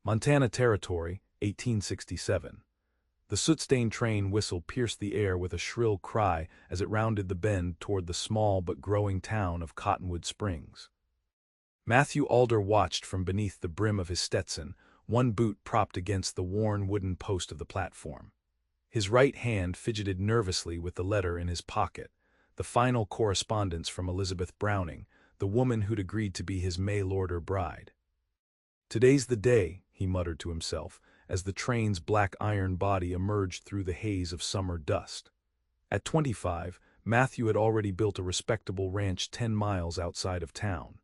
Montana Territory, 1867. The soot-stained train whistle pierced the air with a shrill cry as it rounded the bend toward the small but growing town of Cottonwood Springs. Matthew Alder watched from beneath the brim of his Stetson, one boot propped against the worn wooden post of the platform. His right hand fidgeted nervously with the letter in his pocket, the final correspondence from Elizabeth Browning, the woman who'd agreed to be his mail-order bride. "Today's the day," he muttered to himself, as the train's black iron body emerged through the haze of summer dust. At 25, Matthew had already built a respectable ranch 10 miles outside of town.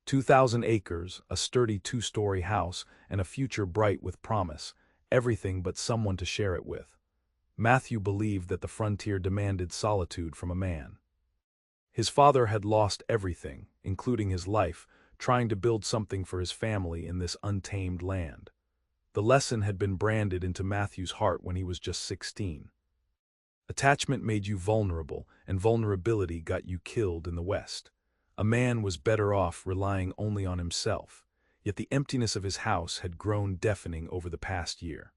2,000 acres, a sturdy two-story house, and a future bright with promise, everything but someone to share it with. Matthew believed that the frontier demanded solitude from a man. His father had lost everything, including his life, trying to build something for his family in this untamed land. The lesson had been branded into Matthew's heart when he was just 16. Attachment made you vulnerable, and vulnerability got you killed in the West. A man was better off relying only on himself, yet the emptiness of his house had grown deafening over the past year.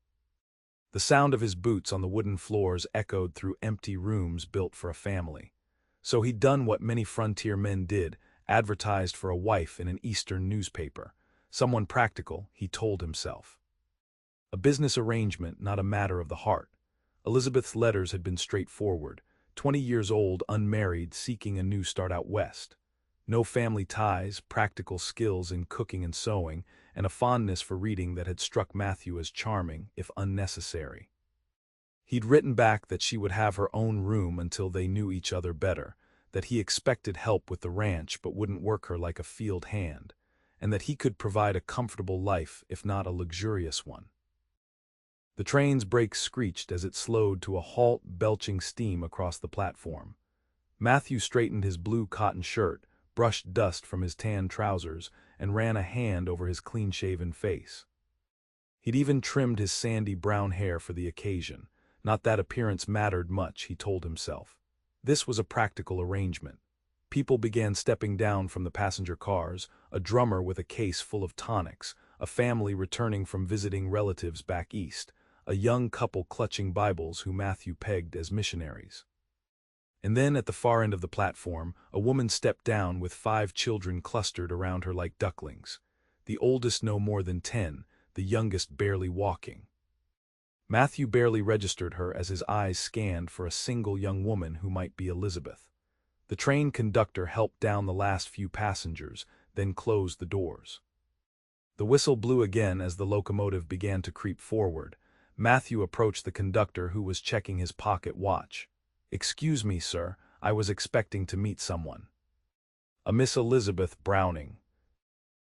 The sound of his boots on the wooden floors echoed through empty rooms built for a family. So he'd done what many frontier men did, advertised for a wife in an Eastern newspaper. Someone practical, he told himself. A business arrangement, not a matter of the heart. Elizabeth's letters had been straightforward, 20 years old, unmarried, seeking a new start out west. No family ties, practical skills in cooking and sewing, and a fondness for reading that had struck Matthew as charming, if unnecessary. He'd written back that she would have her own room until they knew each other better, that he expected help with the ranch but wouldn't work her like a field hand, and that he could provide a comfortable life if not a luxurious one. The train's brakes screeched as it slowed to a halt, belching steam across the platform. Matthew straightened his blue cotton shirt, brushed dust from his tan trousers, and ran a hand over his clean-shaven face. He'd even trimmed his sandy brown hair for the occasion. Not that appearance mattered much, he told himself. This was a practical arrangement. People began stepping down from the passenger cars, a drummer with a case full of tonics, a family returning from visiting relatives back east, a young couple clutching Bibles who Matthew pegged as missionaries. And then at the far end of the platform, a woman stepped down with 5 children clustered around her like ducklings, the oldest no more than 10, the youngest barely walking. Matthew barely registered her as his eyes scanned for a single young woman who might be Elizabeth. The train conductor helped down the last few passengers, then closed the doors. The whistle blew again as the locomotive began to creep forward. Matthew approached the conductor, who was checking his pocket watch. "Excuse me, sir, I was expecting to meet someone." "A Miss Elizabeth Browning."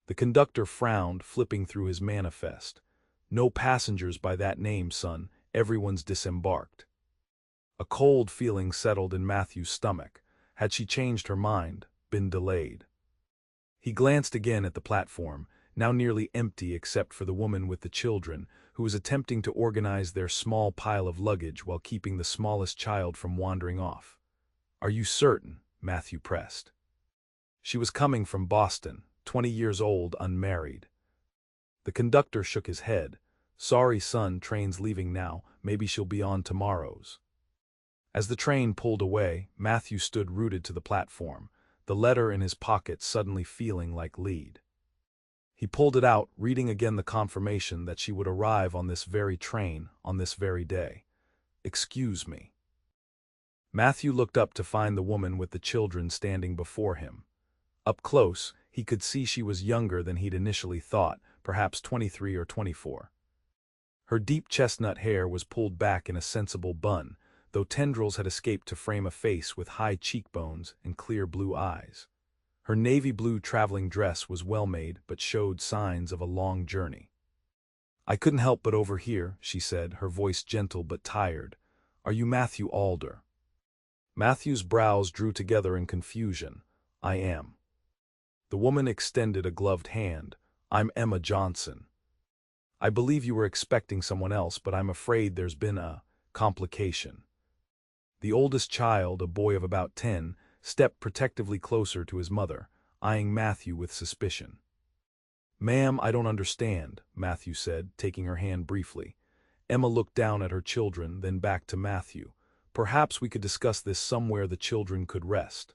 The conductor frowned, flipping through his manifest. "No passengers by that name, son. Everyone's disembarked." A cold feeling settled in Matthew's stomach. Had she changed her mind, been delayed? He glanced again at the platform, now nearly empty except for the woman with the children, who was attempting to organize their small pile of luggage while keeping the smallest child from wandering off. "Are you certain?" Matthew pressed. She was coming from Boston, 20 years old, unmarried. The conductor shook his head. "Sorry, son, train's leaving now. Maybe she'll be on tomorrow's." As the train pulled away, Matthew stood rooted to the platform, the letter in his pocket suddenly feeling like lead. He pulled it out, reading again the confirmation that she would arrive on this very train, on this very day. "Excuse me." Matthew looked up to find the woman with the children standing before him. Up close, he could see she was younger than he'd initially thought, perhaps 23 or 24. Her deep chestnut hair was pulled back in a sensible bun, though tendrils had escaped to frame a face with high cheekbones and clear blue eyes. Her navy blue traveling dress was well made but showed signs of a long journey. "I couldn't help but overhear," she said, her voice gentle but tired. "Are you Matthew Alder?" Matthew's brows drew together in confusion. "I am." The woman extended a gloved hand. "I'm Emma Johnson. I believe you were expecting someone else, but I'm afraid there's been a complication." The oldest child, a boy of about 10, stepped protectively closer to his mother, eyeing Matthew with suspicion. "Ma'am, I don't understand," Matthew said, taking her hand briefly. Emma looked down at her children, then back to Matthew. "Perhaps we could discuss this somewhere the children could rest."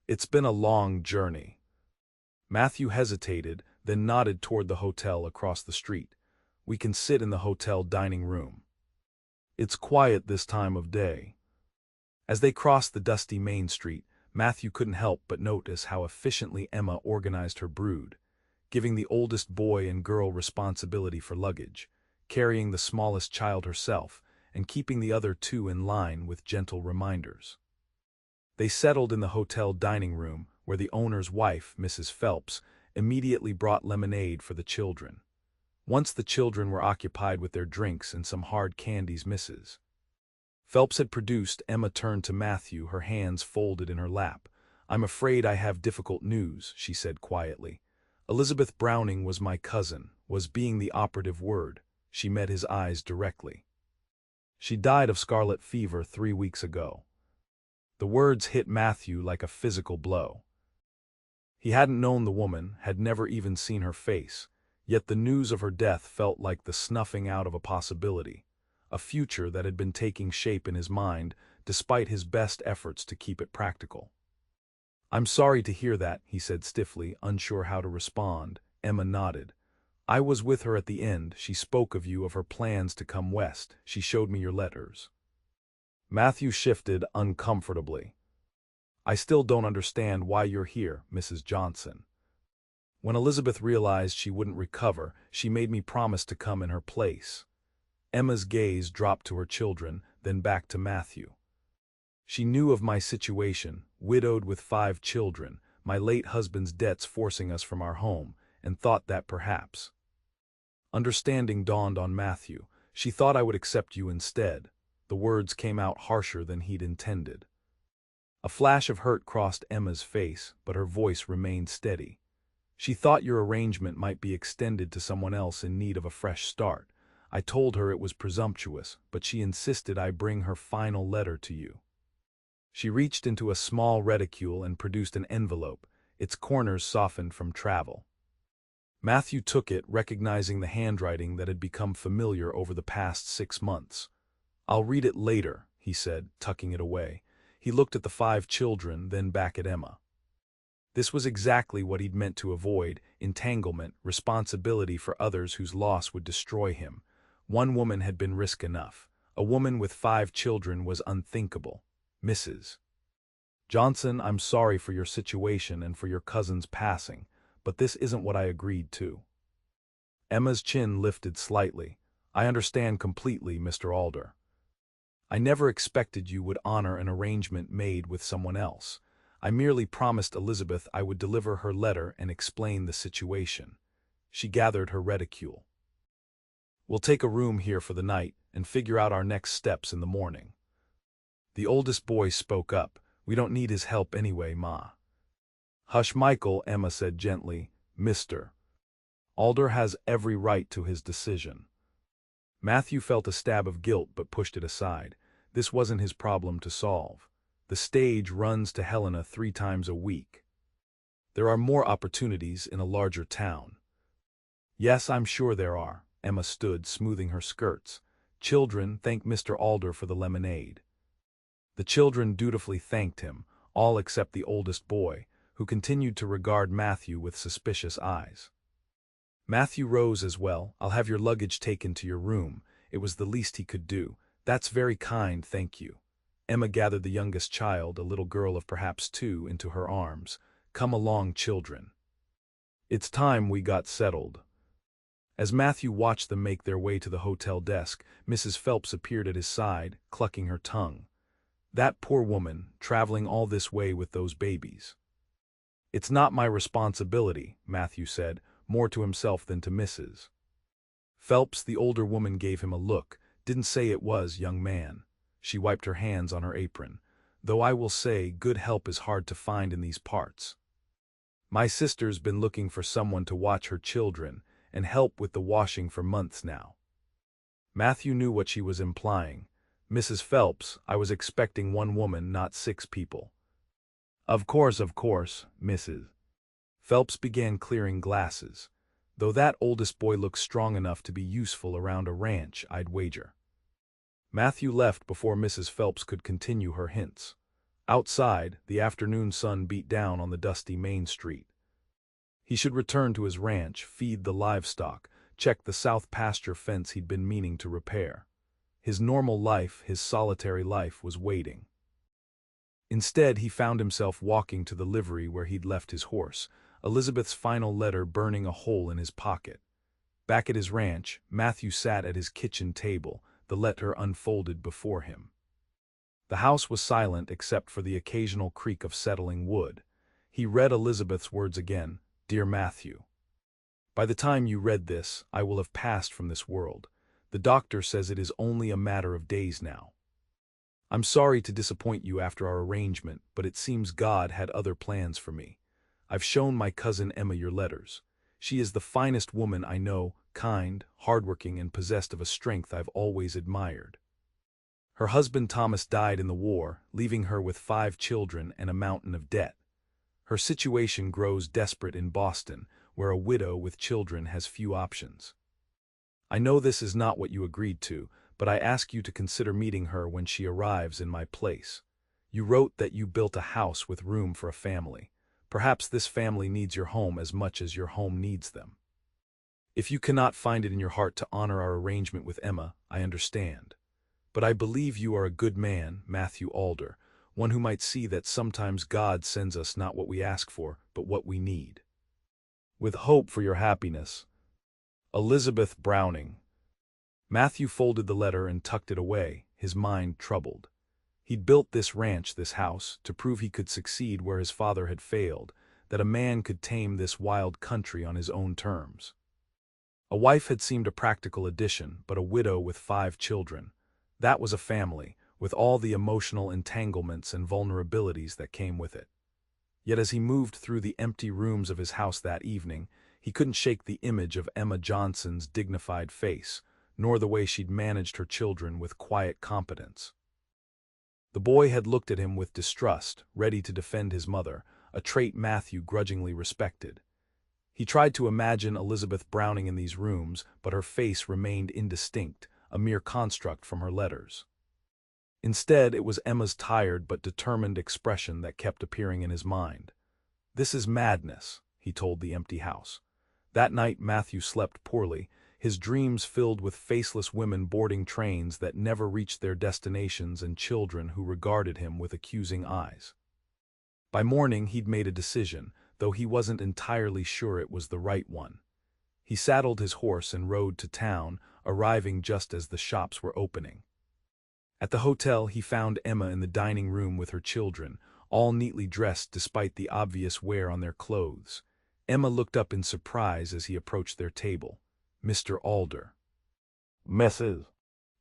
"It's been a long journey." Matthew hesitated, then nodded toward the hotel across the street. "We can sit in the hotel dining room. It's quiet this time of day." As they crossed the dusty main street, Matthew couldn't help but notice how efficiently Emma organized her brood, giving the oldest boy and girl responsibility for luggage, carrying the smallest child herself, and keeping the other two in line with gentle reminders. They settled in the hotel dining room, where the owner's wife, Mrs. Phelps, immediately brought lemonade for the children. Once the children were occupied with their drinks and some hard candies, Mrs. Phelps had produced, Emma turned to Matthew, her hands folded in her lap. "I'm afraid I have difficult news," she said quietly. "Elizabeth Browning was my cousin," was being the operative word. She met his eyes directly. "She died of scarlet fever 3 weeks ago." The words hit Matthew like a physical blow. He hadn't known the woman, had never even seen her face, yet the news of her death felt like the snuffing out of a possibility, a future that had been taking shape in his mind despite his best efforts to keep it practical. "I'm sorry to hear that," he said stiffly, unsure how to respond. Emma nodded. "I was with her at the end. She spoke of you, of her plans to come west. She showed me your letters." Matthew shifted uncomfortably. "I still don't understand why you're here, Mrs. Johnson. When Elizabeth realized she wouldn't recover, she made me promise to come in her place." Emma's gaze dropped to her children, then back to Matthew. "She knew of my situation, widowed with 5 children, my late husband's debts forcing us from our home, and thought that perhaps—" Understanding dawned on Matthew. "She thought I would accept you instead." The words came out harsher than he'd intended. A flash of hurt crossed Emma's face, but her voice remained steady. "She thought your arrangement might be extended to someone else in need of a fresh start. I told her it was presumptuous, but she insisted I bring her final letter to you." She reached into a small reticule and produced an envelope, its corners softened from travel. Matthew took it, recognizing the handwriting that had become familiar over the past 6 months. "I'll read it later," he said, tucking it away. He looked at the 5 children, then back at Emma. This was exactly what he'd meant to avoid: entanglement, responsibility for others whose loss would destroy him. One woman had been risk enough. A woman with 5 children was unthinkable. "Mrs. Johnson, I'm sorry for your situation and for your cousin's passing, but this isn't what I agreed to." Emma's chin lifted slightly. "I understand completely, Mr. Alder. I never expected you would honor an arrangement made with someone else. I merely promised Elizabeth I would deliver her letter and explain the situation." She gathered her reticule. "We'll take a room here for the night and figure out our next steps in the morning." The oldest boy spoke up. "We don't need his help anyway, Ma." "Hush, Michael," Emma said gently. "Mr. Alder has every right to his decision." Matthew felt a stab of guilt but pushed it aside. This wasn't his problem to solve. The stage runs to Helena 3 times a week. There are more opportunities in a larger town. "Yes, I'm sure there are." Emma stood, smoothing her skirts. "Children, thank Mr. Alder for the lemonade." The children dutifully thanked him, all except the oldest boy, who continued to regard Matthew with suspicious eyes. Matthew rose as well. "I'll have your luggage taken to your room." It was the least he could do. "That's very kind, thank you." Emma gathered the youngest child, a little girl of perhaps 2, into her arms. "Come along, children. It's time we got settled." As Matthew watched them make their way to the hotel desk, Mrs. Phelps appeared at his side, clucking her tongue. "That poor woman, traveling all this way with those babies." "It's not my responsibility," Matthew said, more to himself than to Mrs. Phelps. The older woman gave him a look. "Didn't say it was, young man." She wiped her hands on her apron. "Though I will say, good help is hard to find in these parts. My sister's been looking for someone to watch her children and help with the washing for months now." Matthew knew what she was implying. "Mrs. Phelps, I was expecting 1 woman, not 6 people." Of course, Mrs. Phelps began clearing glasses. though that oldest boy looks strong enough to be useful around a ranch, I'd wager. Matthew left before Mrs. Phelps could continue her hints. Outside, the afternoon sun beat down on the dusty main street. He should return to his ranch, feed the livestock, check the south pasture fence he'd been meaning to repair. His normal life, his solitary life, was waiting. Instead, he found himself walking to the livery where he'd left his horse, Elizabeth's final letter burning a hole in his pocket. Back at his ranch, Matthew sat at his kitchen table, the letter unfolded before him. The house was silent except for the occasional creak of settling wood. He read Elizabeth's words again, "Dear Matthew, by the time you read this, I will have passed from this world. The doctor says it is only a matter of days now. I'm sorry to disappoint you after our arrangement, but it seems God had other plans for me. I've shown my cousin Emma your letters. She is the finest woman I know, kind, hardworking, and possessed of a strength I've always admired. Her husband Thomas died in the war, leaving her with 5 children and a mountain of debt. Her situation grows desperate in Boston, where a widow with children has few options. I know this is not what you agreed to, but I ask you to consider meeting her when she arrives in my place. You wrote that you built a house with room for a family. Perhaps this family needs your home as much as your home needs them. If you cannot find it in your heart to honor our arrangement with Emma, I understand. But I believe you are a good man, Matthew Alder, one who might see that sometimes God sends us not what we ask for, but what we need. With hope for your happiness, Elizabeth Browning." Matthew folded the letter and tucked it away, his mind troubled. He'd built this ranch, this house, to prove he could succeed where his father had failed, that a man could tame this wild country on his own terms. A wife had seemed a practical addition, but a widow with 5 children. That was a family, with all the emotional entanglements and vulnerabilities that came with it. Yet as he moved through the empty rooms of his house that evening, he couldn't shake the image of Emma Johnson's dignified face, nor the way she'd managed her children with quiet competence. The boy had looked at him with distrust, ready to defend his mother, a trait Matthew grudgingly respected. He tried to imagine Elizabeth Browning in these rooms, but her face remained indistinct, a mere construct from her letters. Instead, it was Emma's tired but determined expression that kept appearing in his mind. "This is madness," he told the empty house. That night Matthew slept poorly, his dreams filled with faceless women boarding trains that never reached their destinations and children who regarded him with accusing eyes. By morning he'd made a decision, though he wasn't entirely sure it was the right one. He saddled his horse and rode to town, arriving just as the shops were opening. At the hotel he found Emma in the dining room with her children, all neatly dressed despite the obvious wear on their clothes. Emma looked up in surprise as he approached their table. "Mr. Alder." "Mrs.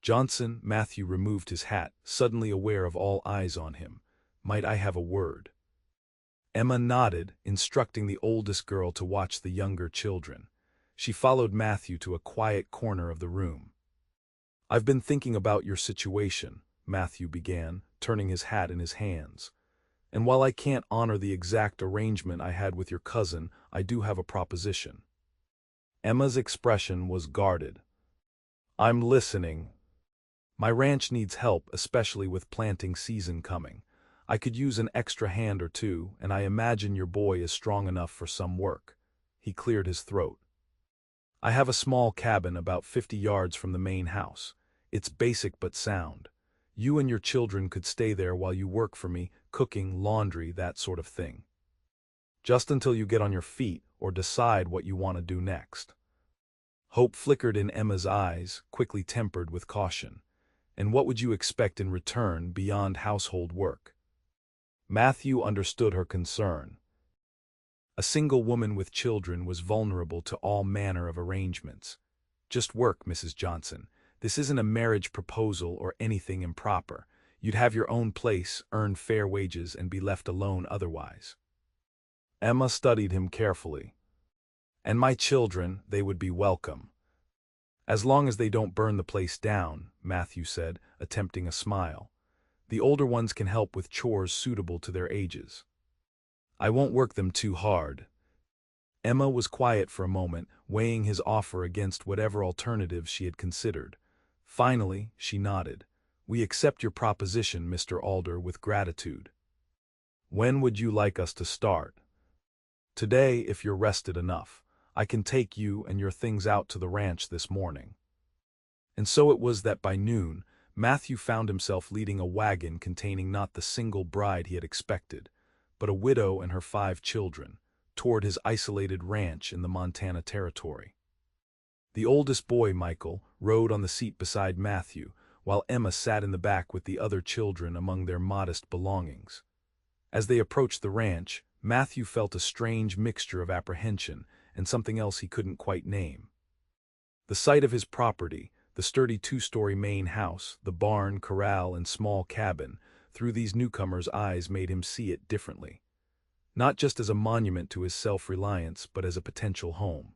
Johnson." Matthew removed his hat, suddenly aware of all eyes on him. "Might I have a word?" Emma nodded, instructing the oldest girl to watch the younger children. She followed Matthew to a quiet corner of the room. "I've been thinking about your situation," Matthew began, turning his hat in his hands. "And while I can't honor the exact arrangement I had with your cousin, I do have a proposition." Emma's expression was guarded. "I'm listening." "My ranch needs help, especially with planting season coming. I could use an extra hand or two, and I imagine your boy is strong enough for some work." He cleared his throat. "I have a small cabin about 50 yards from the main house. It's basic but sound. You and your children could stay there while you work for me, cooking, laundry, that sort of thing. Just until you get on your feet or decide what you want to do next." Hope flickered in Emma's eyes, quickly tempered with caution. "And what would you expect in return beyond household work?" Matthew understood her concern. A single woman with children was vulnerable to all manner of arrangements. "Just work, Mrs. Johnson. This isn't a marriage proposal or anything improper. You'd have your own place, earn fair wages, and be left alone otherwise." Emma studied him carefully. "And my children, they would be welcome. As long as they don't burn the place down," Matthew said, attempting a smile. "The older ones can help with chores suitable to their ages. I won't work them too hard." Emma was quiet for a moment, weighing his offer against whatever alternatives she had considered. Finally, she nodded. "We accept your proposition, Mr. Alder, with gratitude. When would you like us to start?" "Today, if you're rested enough. I can take you and your things out to the ranch this morning." And so it was that by noon, Matthew found himself leading a wagon containing not the single bride he had expected, but a widow and her 5 children, toward his isolated ranch in the Montana Territory. The oldest boy, Michael, rode on the seat beside Matthew, while Emma sat in the back with the other children among their modest belongings. As they approached the ranch, Matthew felt a strange mixture of apprehension and something else he couldn't quite name. The sight of his property, the sturdy 2-story main house, the barn, corral, and small cabin, through these newcomers' eyes made him see it differently. Not just as a monument to his self-reliance, but as a potential home.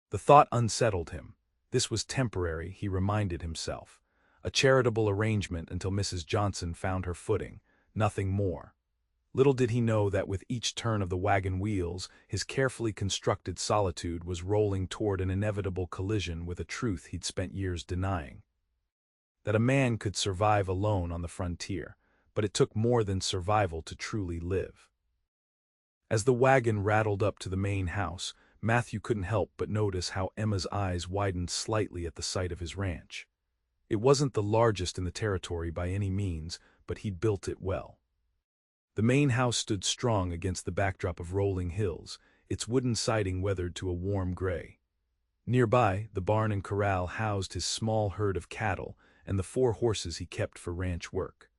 The thought unsettled him. This was temporary, he reminded himself. A charitable arrangement until Mrs. Johnson found her footing, nothing more. Little did he know that with each turn of the wagon wheels, his carefully constructed solitude was rolling toward an inevitable collision with a truth he'd spent years denying. That a man could survive alone on the frontier, but it took more than survival to truly live. As the wagon rattled up to the main house, Matthew couldn't help but notice how Emma's eyes widened slightly at the sight of his ranch. It wasn't the largest in the territory by any means, but he'd built it well. The main house stood strong against the backdrop of rolling hills, its wooden siding weathered to a warm gray. Nearby, the barn and corral housed his small herd of cattle and the 4 horses he kept for ranch work.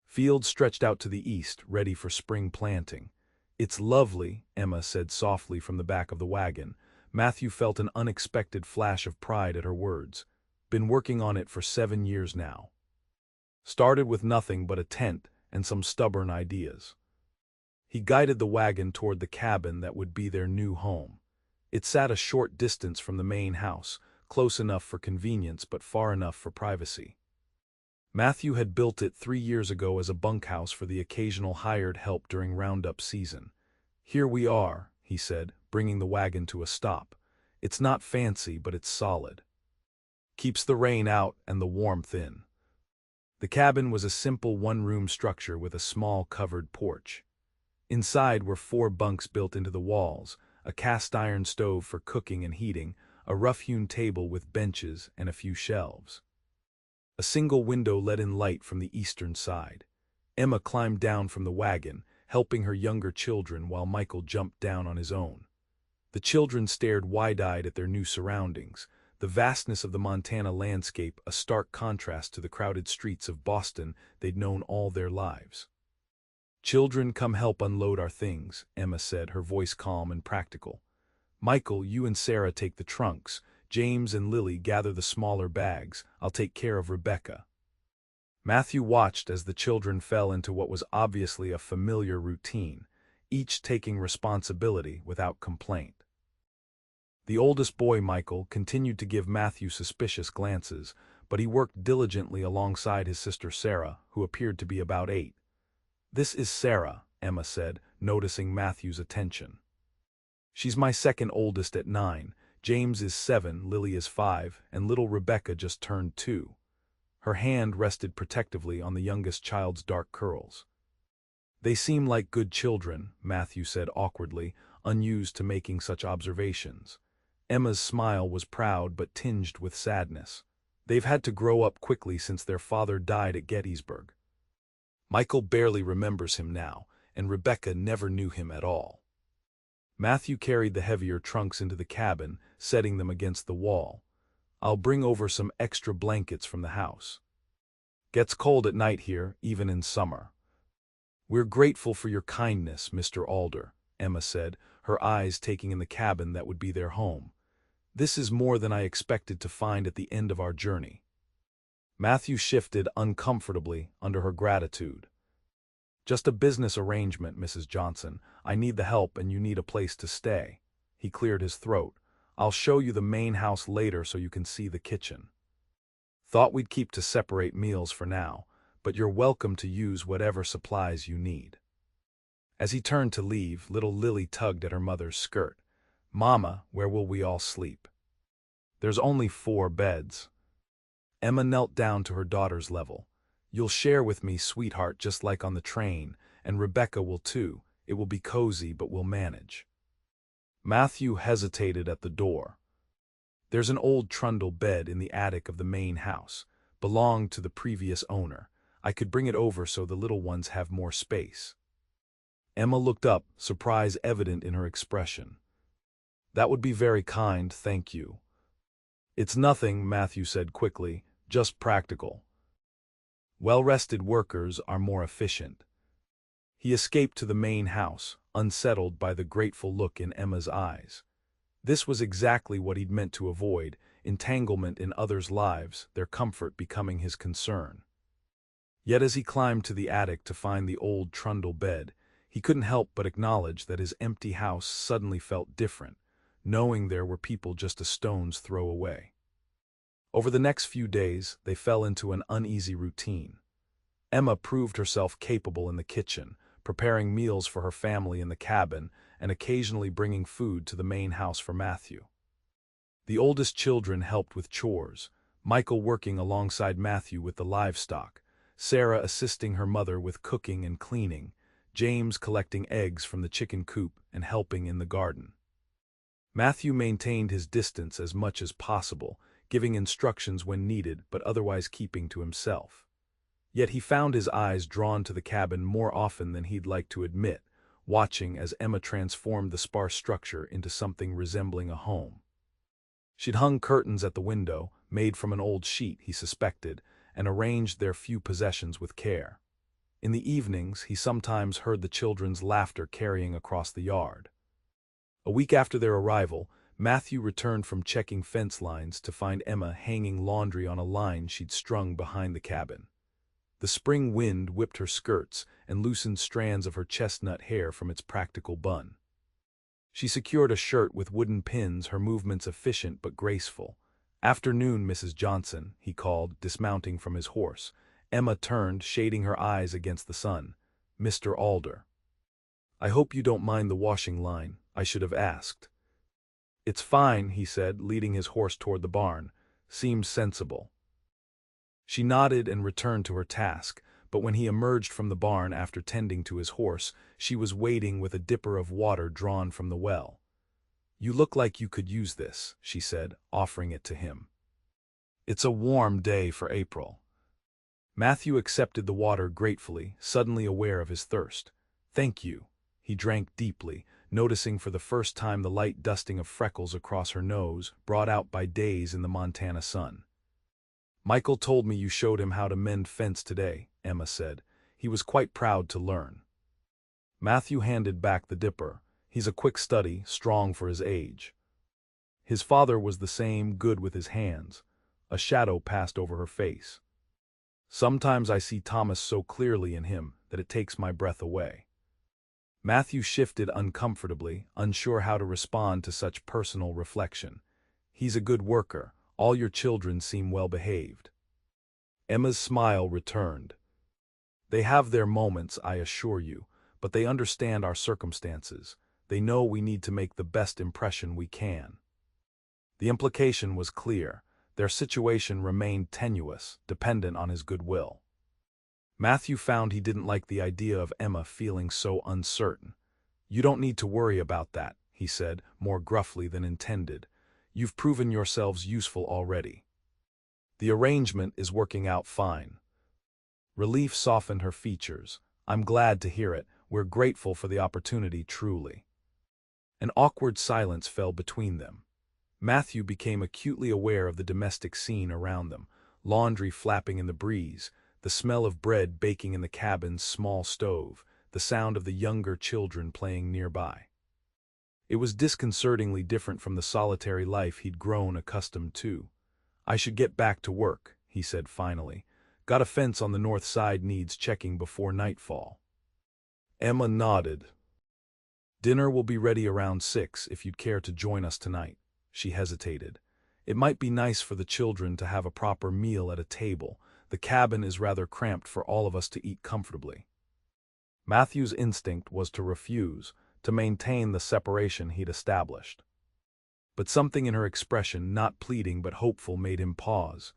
Fields stretched out to the east, ready for spring planting. "It's lovely," Emma said softly from the back of the wagon. Matthew felt an unexpected flash of pride at her words. "Been working on it for 7 years now. Started with nothing but a tent and some stubborn ideas." He guided the wagon toward the cabin that would be their new home. It sat a short distance from the main house, close enough for convenience but far enough for privacy. Matthew had built it 3 years ago as a bunkhouse for the occasional hired help during roundup season. "Here we are," he said, bringing the wagon to a stop. "It's not fancy, but it's solid. Keeps the rain out and the warmth in." The cabin was a simple 1-room structure with a small covered porch. Inside were 4 bunks built into the walls, a cast-iron stove for cooking and heating, a rough-hewn table with benches and a few shelves. A single window let in light from the eastern side. Emma climbed down from the wagon, helping her younger children while Michael jumped down on his own. The children stared wide-eyed at their new surroundings, the vastness of the Montana landscape a stark contrast to the crowded streets of Boston they'd known all their lives. "Children, come help unload our things," Emma said, her voice calm and practical. "Michael, you and Sarah take the trunks. James and Lily gather the smaller bags. I'll take care of Rebecca." Matthew watched as the children fell into what was obviously a familiar routine, each taking responsibility without complaint. The oldest boy, Michael, continued to give Matthew suspicious glances, but he worked diligently alongside his sister Sarah, who appeared to be about 8. "This is Sarah," Emma said, noticing Matthew's attention. "She's my second oldest at 9. James is 7, Lily is 5, and little Rebecca just turned 2. Her hand rested protectively on the youngest child's dark curls. "They seem like good children," Matthew said awkwardly, unused to making such observations. Emma's smile was proud but tinged with sadness. "They've had to grow up quickly since their father died at Gettysburg. Michael barely remembers him now, and Rebecca never knew him at all." Matthew carried the heavier trunks into the cabin, setting them against the wall. "I'll bring over some extra blankets from the house. Gets cold at night here, even in summer." "We're grateful for your kindness, Mr. Alder," Emma said, her eyes taking in the cabin that would be their home. "This is more than I expected to find at the end of our journey." Matthew shifted uncomfortably under her gratitude. "Just a business arrangement, Mrs. Johnson. I need the help and you need a place to stay." He cleared his throat. "I'll show you the main house later so you can see the kitchen. Thought we'd keep to separate meals for now, but you're welcome to use whatever supplies you need." As he turned to leave, little Lily tugged at her mother's skirt. "Mama, where will we all sleep?" "There's only 4 beds." Emma knelt down to her daughter's level. "You'll share with me, sweetheart, just like on the train, and Rebecca will too. It will be cozy, but we'll manage." Matthew hesitated at the door. "There's an old trundle bed in the attic of the main house. Belonged to the previous owner. I could bring it over so the little ones have more space." Emma looked up, surprise evident in her expression. "That would be very kind, thank you." "It's nothing," Matthew said quickly, "just practical. Well-rested workers are more efficient." He escaped to the main house, unsettled by the grateful look in Emma's eyes. This was exactly what he'd meant to avoid: entanglement in others' lives, their comfort becoming his concern. Yet as he climbed to the attic to find the old trundle bed, he couldn't help but acknowledge that his empty house suddenly felt different, knowing there were people just a stone's throw away. Over the next few days, they fell into an uneasy routine. Emma proved herself capable in the kitchen, preparing meals for her family in the cabin and occasionally bringing food to the main house for Matthew. The oldest children helped with chores, Michael working alongside Matthew with the livestock, Sarah assisting her mother with cooking and cleaning, James collecting eggs from the chicken coop and helping in the garden. Matthew maintained his distance as much as possible, giving instructions when needed but otherwise keeping to himself. Yet he found his eyes drawn to the cabin more often than he'd like to admit, watching as Emma transformed the sparse structure into something resembling a home. She'd hung curtains at the window, made from an old sheet, he suspected, and arranged their few possessions with care. In the evenings, he sometimes heard the children's laughter carrying across the yard. A week after their arrival, Matthew returned from checking fence lines to find Emma hanging laundry on a line she'd strung behind the cabin. The spring wind whipped her skirts and loosened strands of her chestnut hair from its practical bun. She secured a shirt with wooden pins, her movements efficient but graceful. "Afternoon, Mrs. Johnson," he called, dismounting from his horse. Emma turned, shading her eyes against the sun. "Mr. Alder." "I hope you don't mind the washing line. I should have asked." "It's fine," he said, leading his horse toward the barn. "Seems sensible." She nodded and returned to her task, but when he emerged from the barn after tending to his horse, she was waiting with a dipper of water drawn from the well. "You look like you could use this," she said, offering it to him. "It's a warm day for April." Matthew accepted the water gratefully, suddenly aware of his thirst. "Thank you." He drank deeply, noticing for the first time the light dusting of freckles across her nose, brought out by days in the Montana sun. "Michael told me you showed him how to mend fence today," Emma said. "He was quite proud to learn." Matthew handed back the dipper. "He's a quick study, strong for his age." His father was the same, good with his hands. A shadow passed over her face. "Sometimes I see Thomas so clearly in him that it takes my breath away." Matthew shifted uncomfortably, unsure how to respond to such personal reflection. "He's a good worker. All your children seem well behaved." Emma's smile returned. "They have their moments, I assure you, but they understand our circumstances. They know we need to make the best impression we can." The implication was clear. Their situation remained tenuous, dependent on his goodwill. Matthew found he didn't like the idea of Emma feeling so uncertain. "You don't need to worry about that," he said, more gruffly than intended. "You've proven yourselves useful already. The arrangement is working out fine." Relief softened her features. "I'm glad to hear it. We're grateful for the opportunity, truly." An awkward silence fell between them. Matthew became acutely aware of the domestic scene around them, laundry flapping in the breeze, the smell of bread baking in the cabin's small stove, the sound of the younger children playing nearby. It was disconcertingly different from the solitary life he'd grown accustomed to. "I should get back to work," he said finally. "Got a fence on the north side needs checking before nightfall." Emma nodded. "Dinner will be ready around 6 if you'd care to join us tonight." She hesitated. "It might be nice for the children to have a proper meal at a table. The cabin is rather cramped for all of us to eat comfortably." Matthew's instinct was to refuse, to maintain the separation he'd established. But something in her expression, not pleading but hopeful, made him pause.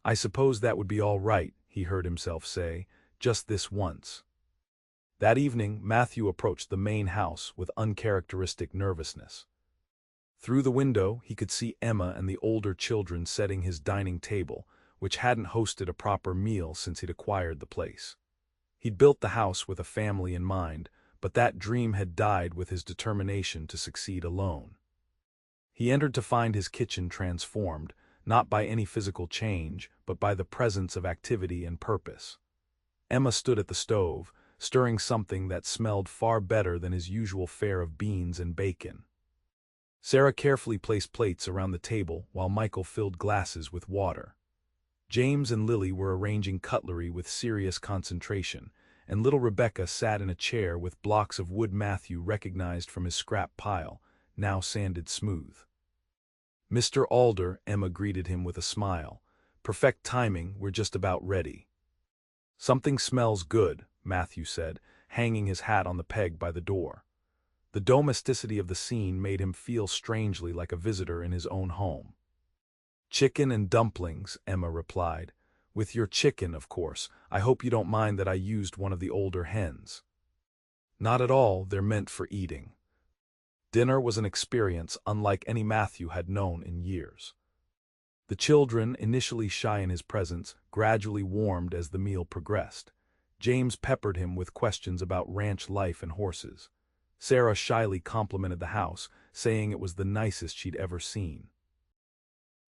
"I suppose that would be all right," he heard himself say, "just this once." That evening, Matthew approached the main house with uncharacteristic nervousness. Through the window, he could see Emma and the older children setting his dining table, which hadn't hosted a proper meal since he'd acquired the place. He'd built the house with a family in mind, but that dream had died with his determination to succeed alone. He entered to find his kitchen transformed, not by any physical change, but by the presence of activity and purpose. Emma stood at the stove, stirring something that smelled far better than his usual fare of beans and bacon. Sarah carefully placed plates around the table while Michael filled glasses with water. James and Lily were arranging cutlery with serious concentration, and little Rebecca sat in a chair with blocks of wood Matthew recognized from his scrap pile, now sanded smooth. "Mr. Alder," Emma greeted him with a smile. "Perfect timing, we're just about ready." "Something smells good," Matthew said, hanging his hat on the peg by the door. The domesticity of the scene made him feel strangely like a visitor in his own home. "Chicken and dumplings," Emma replied. "With your chicken, of course. I hope you don't mind that I used one of the older hens." "Not at all, they're meant for eating." Dinner was an experience unlike any Matthew had known in years. The children, initially shy in his presence, gradually warmed as the meal progressed. James peppered him with questions about ranch life and horses. Sarah shyly complimented the house, saying it was the nicest she'd ever seen.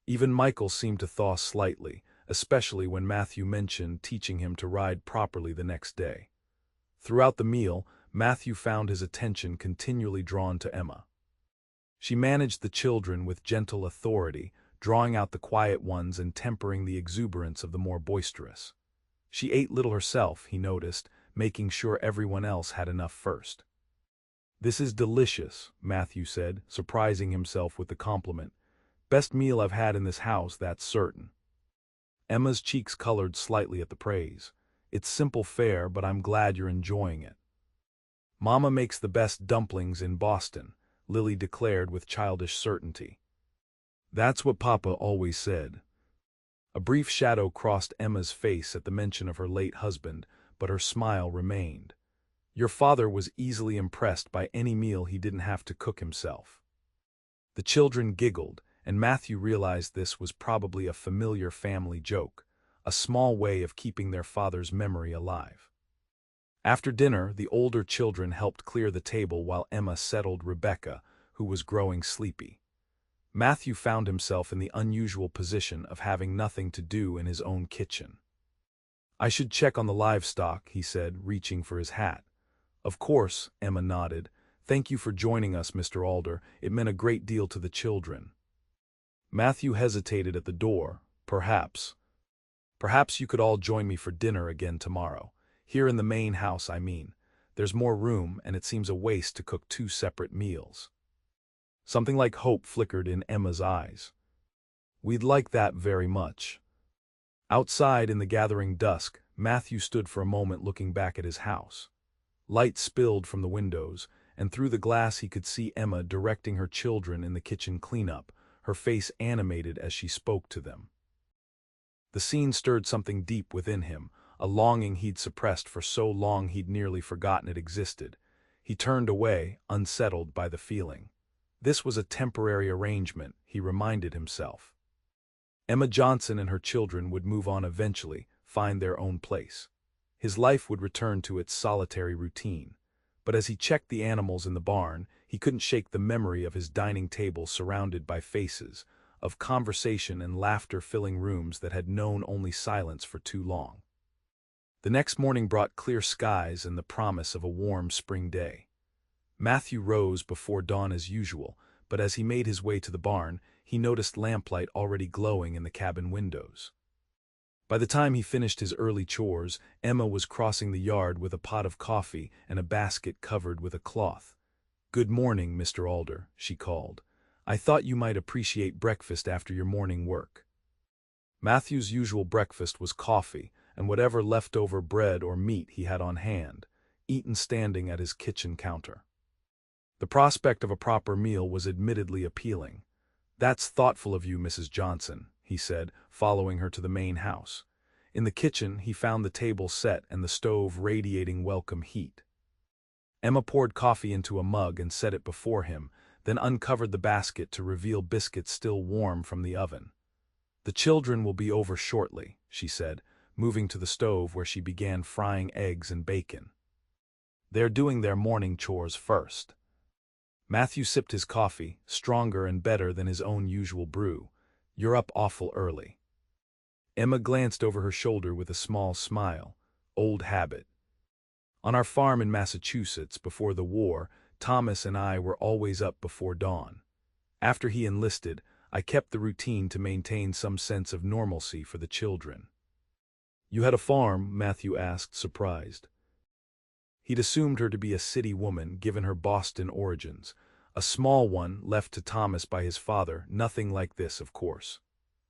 Even Michael seemed to thaw slightly, especially when Matthew mentioned teaching him to ride properly the next day. Throughout the meal, Matthew found his attention continually drawn to Emma. She managed the children with gentle authority, drawing out the quiet ones and tempering the exuberance of the more boisterous. She ate little herself, he noticed, making sure everyone else had enough first. "This is delicious," Matthew said, surprising himself with the compliment. "Best meal I've had in this house, that's certain." Emma's cheeks colored slightly at the praise. "It's simple fare, but I'm glad you're enjoying it." "Mama makes the best dumplings in Boston," Lily declared with childish certainty. "That's what Papa always said." A brief shadow crossed Emma's face at the mention of her late husband, but her smile remained. "Your father was easily impressed by any meal he didn't have to cook himself." The children giggled, and Matthew realized this was probably a familiar family joke, a small way of keeping their father's memory alive. After dinner, the older children helped clear the table while Emma settled Rebecca, who was growing sleepy. Matthew found himself in the unusual position of having nothing to do in his own kitchen. "I should check on the livestock," he said, reaching for his hat. "Of course," Emma nodded. "Thank you for joining us, Mr. Alder. It meant a great deal to the children." Matthew hesitated at the door. Perhaps you could all join me for dinner again tomorrow. Here in the main house, I mean. There's more room, and it seems a waste to cook two separate meals." Something like hope flickered in Emma's eyes. "We'd like that very much." Outside in the gathering dusk, Matthew stood for a moment looking back at his house. Light spilled from the windows, and through the glass he could see Emma directing her children in the kitchen cleanup, her face animated as she spoke to them. The scene stirred something deep within him, a longing he'd suppressed for so long he'd nearly forgotten it existed. He turned away, unsettled by the feeling. This was a temporary arrangement, he reminded himself. Emma Johnson and her children would move on eventually, find their own place. His life would return to its solitary routine. But as he checked the animals in the barn, he couldn't shake the memory of his dining table surrounded by faces, of conversation and laughter filling rooms that had known only silence for too long. The next morning brought clear skies and the promise of a warm spring day. Matthew rose before dawn as usual, but as he made his way to the barn, he noticed lamplight already glowing in the cabin windows. By the time he finished his early chores, Emma was crossing the yard with a pot of coffee and a basket covered with a cloth. "Good morning, Mr. Alder," she called. "I thought you might appreciate breakfast after your morning work." Matthew's usual breakfast was coffee and whatever leftover bread or meat he had on hand. eaten standing at his kitchen counter. The prospect of a proper meal was admittedly appealing. "That's thoughtful of you, Mrs. Johnson," he said, following her to the main house. In the kitchen, he found the table set and the stove radiating welcome heat. Emma poured coffee into a mug and set it before him, then uncovered the basket to reveal biscuits still warm from the oven. "The children will be over shortly," she said, moving to the stove where she began frying eggs and bacon. "They're doing their morning chores first." Matthew sipped his coffee, stronger and better than his own usual brew. "You're up awful early." Emma glanced over her shoulder with a small smile. "Old habit. On our farm in Massachusetts, before the war, Thomas and I were always up before dawn. After he enlisted, I kept the routine to maintain some sense of normalcy for the children." "You had a farm?" Matthew asked, surprised. He'd assumed her to be a city woman, given her Boston origins. A small one, left to Thomas by his father, nothing like this, of course.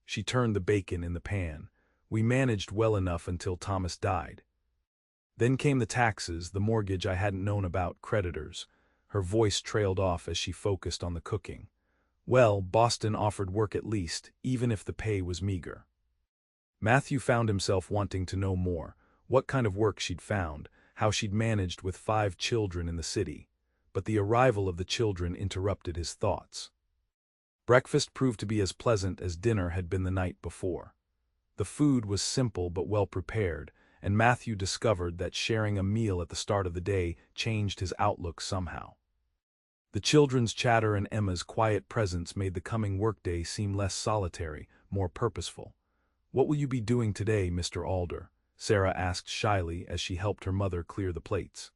She turned the bacon in the pan. "We managed well enough until Thomas died. Then came the taxes, the mortgage I hadn't known about, creditors." Her voice trailed off as she focused on the cooking. "Well, Boston offered work at least, even if the pay was meager." Matthew found himself wanting to know more, what kind of work she'd found, how she'd managed with 5 children in the city. But the arrival of the children interrupted his thoughts. Breakfast proved to be as pleasant as dinner had been the night before. The food was simple but well prepared, and Matthew discovered that sharing a meal at the start of the day changed his outlook somehow. The children's chatter and Emma's quiet presence made the coming workday seem less solitary, more purposeful. "What will you be doing today, Mr. Alder?" Sarah asked shyly as she helped her mother clear the plates.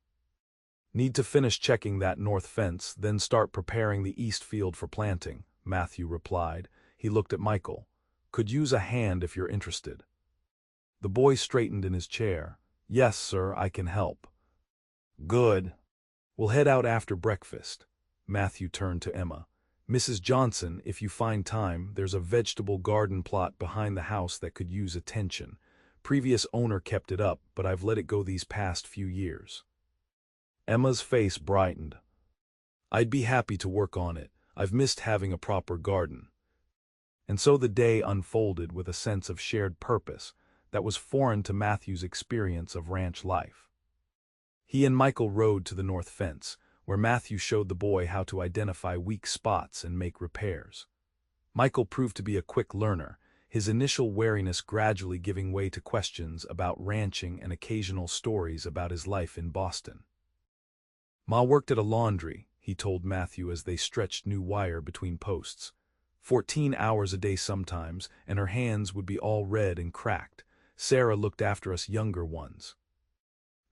"Need to finish checking that north fence, then start preparing the east field for planting," Matthew replied. He looked at Michael. "Could use a hand if you're interested." The boy straightened in his chair. "Yes, sir, I can help." "Good. We'll head out after breakfast." Matthew turned to Emma. "Mrs. Johnson, if you find time, there's a vegetable garden plot behind the house that could use attention. Previous owner kept it up, but I've let it go these past few years." Emma's face brightened. "I'd be happy to work on it. I've missed having a proper garden." And so the day unfolded with a sense of shared purpose that was foreign to Matthew's experience of ranch life. He and Michael rode to the north fence, where Matthew showed the boy how to identify weak spots and make repairs. Michael proved to be a quick learner, his initial wariness gradually giving way to questions about ranching and occasional stories about his life in Boston. "Ma worked at a laundry," he told Matthew as they stretched new wire between posts. 14 hours a day sometimes, and her hands would be all red and cracked. Sarah looked after us younger ones."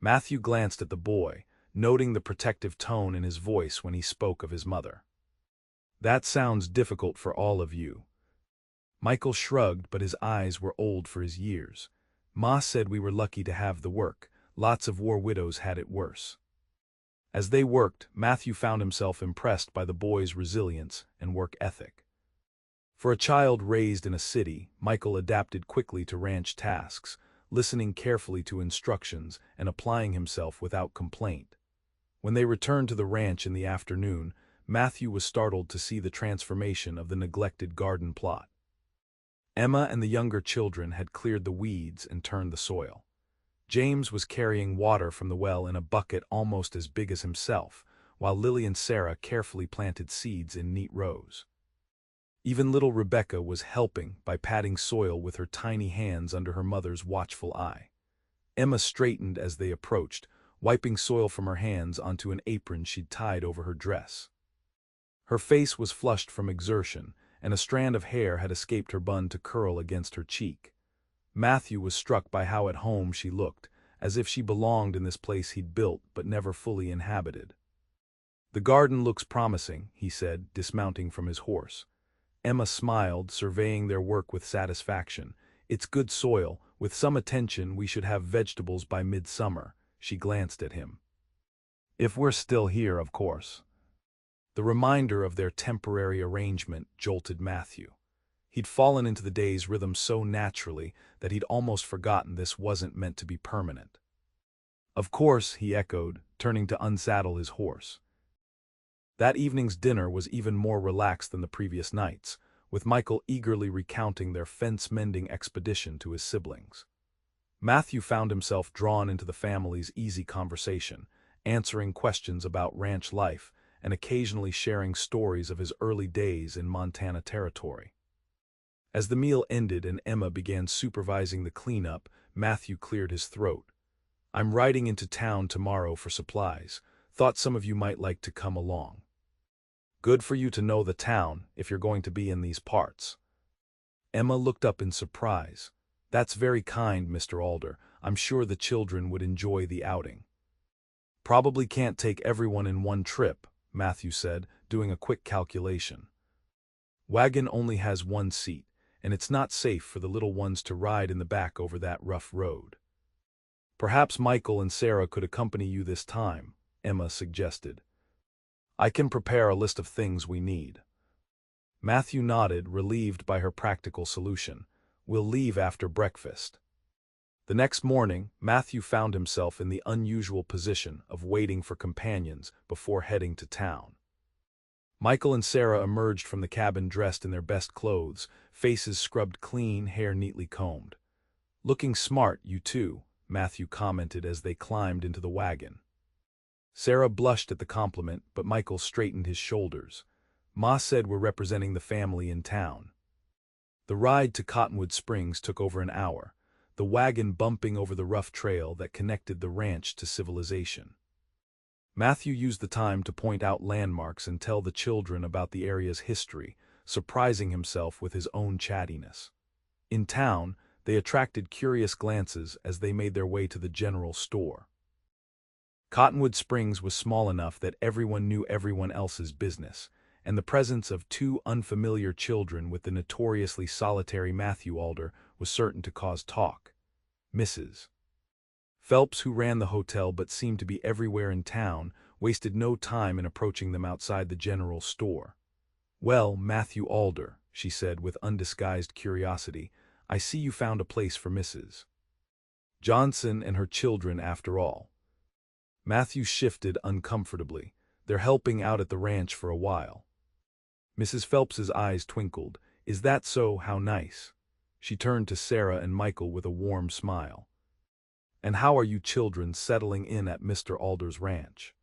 Matthew glanced at the boy, noting the protective tone in his voice when he spoke of his mother. "That sounds difficult for all of you." Michael shrugged, but his eyes were old for his years. "Ma said we were lucky to have the work. Lots of war widows had it worse." As they worked, Matthew found himself impressed by the boy's resilience and work ethic. For a child raised in a city, Michael adapted quickly to ranch tasks, listening carefully to instructions and applying himself without complaint. When they returned to the ranch in the afternoon, Matthew was startled to see the transformation of the neglected garden plot. Emma and the younger children had cleared the weeds and turned the soil. James was carrying water from the well in a bucket almost as big as himself, while Lily and Sarah carefully planted seeds in neat rows. Even little Rebecca was helping by patting soil with her tiny hands under her mother's watchful eye. Emma straightened as they approached, wiping soil from her hands onto an apron she'd tied over her dress. Her face was flushed from exertion, and a strand of hair had escaped her bun to curl against her cheek. Matthew was struck by how at home she looked, as if she belonged in this place he'd built but never fully inhabited. "The garden looks promising," he said, dismounting from his horse. Emma smiled, surveying their work with satisfaction. "It's good soil. With some attention, we should have vegetables by midsummer." She glanced at him. "If we're still here, of course." The reminder of their temporary arrangement jolted Matthew. He'd fallen into the day's rhythm so naturally that he'd almost forgotten this wasn't meant to be permanent. Of course, he echoed, turning to unsaddle his horse. That evening's dinner was even more relaxed than the previous nights, with Michael eagerly recounting their fence-mending expedition to his siblings. Matthew found himself drawn into the family's easy conversation, answering questions about ranch life and occasionally sharing stories of his early days in Montana Territory. As the meal ended and Emma began supervising the cleanup, Matthew cleared his throat. "I'm riding into town tomorrow for supplies. Thought some of you might like to come along." "Good for you to know the town, if you're going to be in these parts." Emma looked up in surprise. "That's very kind, Mr. Alder. I'm sure the children would enjoy the outing." "Probably can't take everyone in one trip," Matthew said, doing a quick calculation. "Wagon only has one seat, and it's not safe for the little ones to ride in the back over that rough road." "Perhaps Michael and Sarah could accompany you this time," Emma suggested. "I can prepare a list of things we need." Matthew nodded, relieved by her practical solution. "We'll leave after breakfast." The next morning, Matthew found himself in the unusual position of waiting for companions before heading to town. Michael and Sarah emerged from the cabin dressed in their best clothes, faces scrubbed clean, hair neatly combed. "Looking smart, you two," Matthew commented as they climbed into the wagon. Sarah blushed at the compliment, but Michael straightened his shoulders. "Ma said we're representing the family in town." The ride to Cottonwood Springs took over an hour, the wagon bumping over the rough trail that connected the ranch to civilization. Matthew used the time to point out landmarks and tell the children about the area's history, surprising himself with his own chattiness. In town, they attracted curious glances as they made their way to the general store. Cottonwood Springs was small enough that everyone knew everyone else's business, and the presence of two unfamiliar children with the notoriously solitary Matthew Alder was certain to cause talk. Mrs. Phelps, who ran the hotel but seemed to be everywhere in town, wasted no time in approaching them outside the general store. "Well, Matthew Alder," she said with undisguised curiosity, "I see you found a place for Mrs. Johnson and her children after all." Matthew shifted uncomfortably. "They're helping out at the ranch for a while." Mrs. Phelps's eyes twinkled. "Is that so? How nice." She turned to Sarah and Michael with a warm smile. "And how are you children settling in at Mr. Alder's ranch?"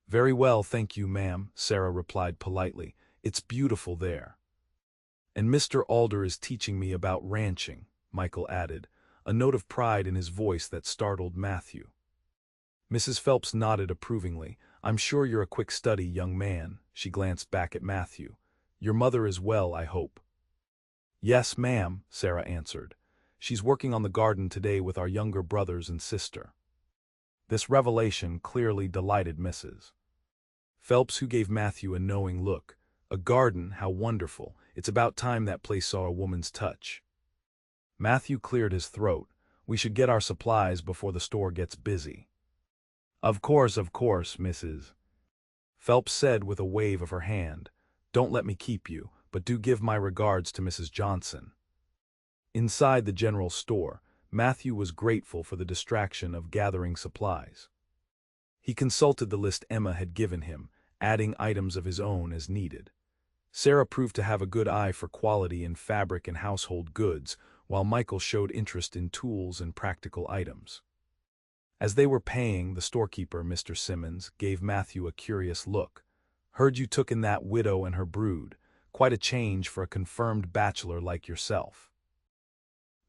"Very well, thank you, ma'am," Sarah replied politely. "It's beautiful there." "And Mr. Alder is teaching me about ranching," Michael added, a note of pride in his voice that startled Matthew. Mrs. Phelps nodded approvingly. "I'm sure you're a quick study, young man." She glanced back at Matthew. "Your mother is well, I hope." "Yes, ma'am," Sarah answered. "She's working on the garden today with our younger brothers and sister." This revelation clearly delighted Mrs. Phelps, who gave Matthew a knowing look. "A garden, how wonderful. It's about time that place saw a woman's touch." Matthew cleared his throat. "We should get our supplies before the store gets busy." Of course, Mrs. Phelps said with a wave of her hand. "Don't let me keep you, but do give my regards to Mrs. Johnson." Inside the general store, Matthew was grateful for the distraction of gathering supplies. He consulted the list Emma had given him, adding items of his own as needed. Sarah proved to have a good eye for quality in fabric and household goods, while Michael showed interest in tools and practical items. As they were paying, the storekeeper, Mr. Simmons, gave Matthew a curious look. "Heard you took in that widow and her brood. Quite a change for a confirmed bachelor like yourself."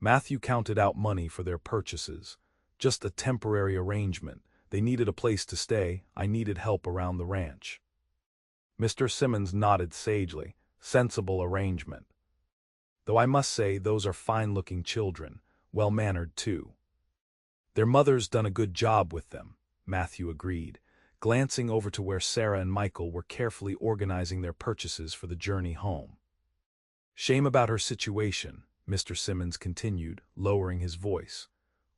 Matthew counted out money for their purchases. "Just a temporary arrangement. They needed a place to stay, I needed help around the ranch." Mr. Simmons nodded sagely. "Sensible arrangement. Though I must say those are fine-looking children, well-mannered too." "Their mother's done a good job with them," Matthew agreed, glancing over to where Sarah and Michael were carefully organizing their purchases for the journey home. "Shame about her situation," Mr. Simmons continued, lowering his voice.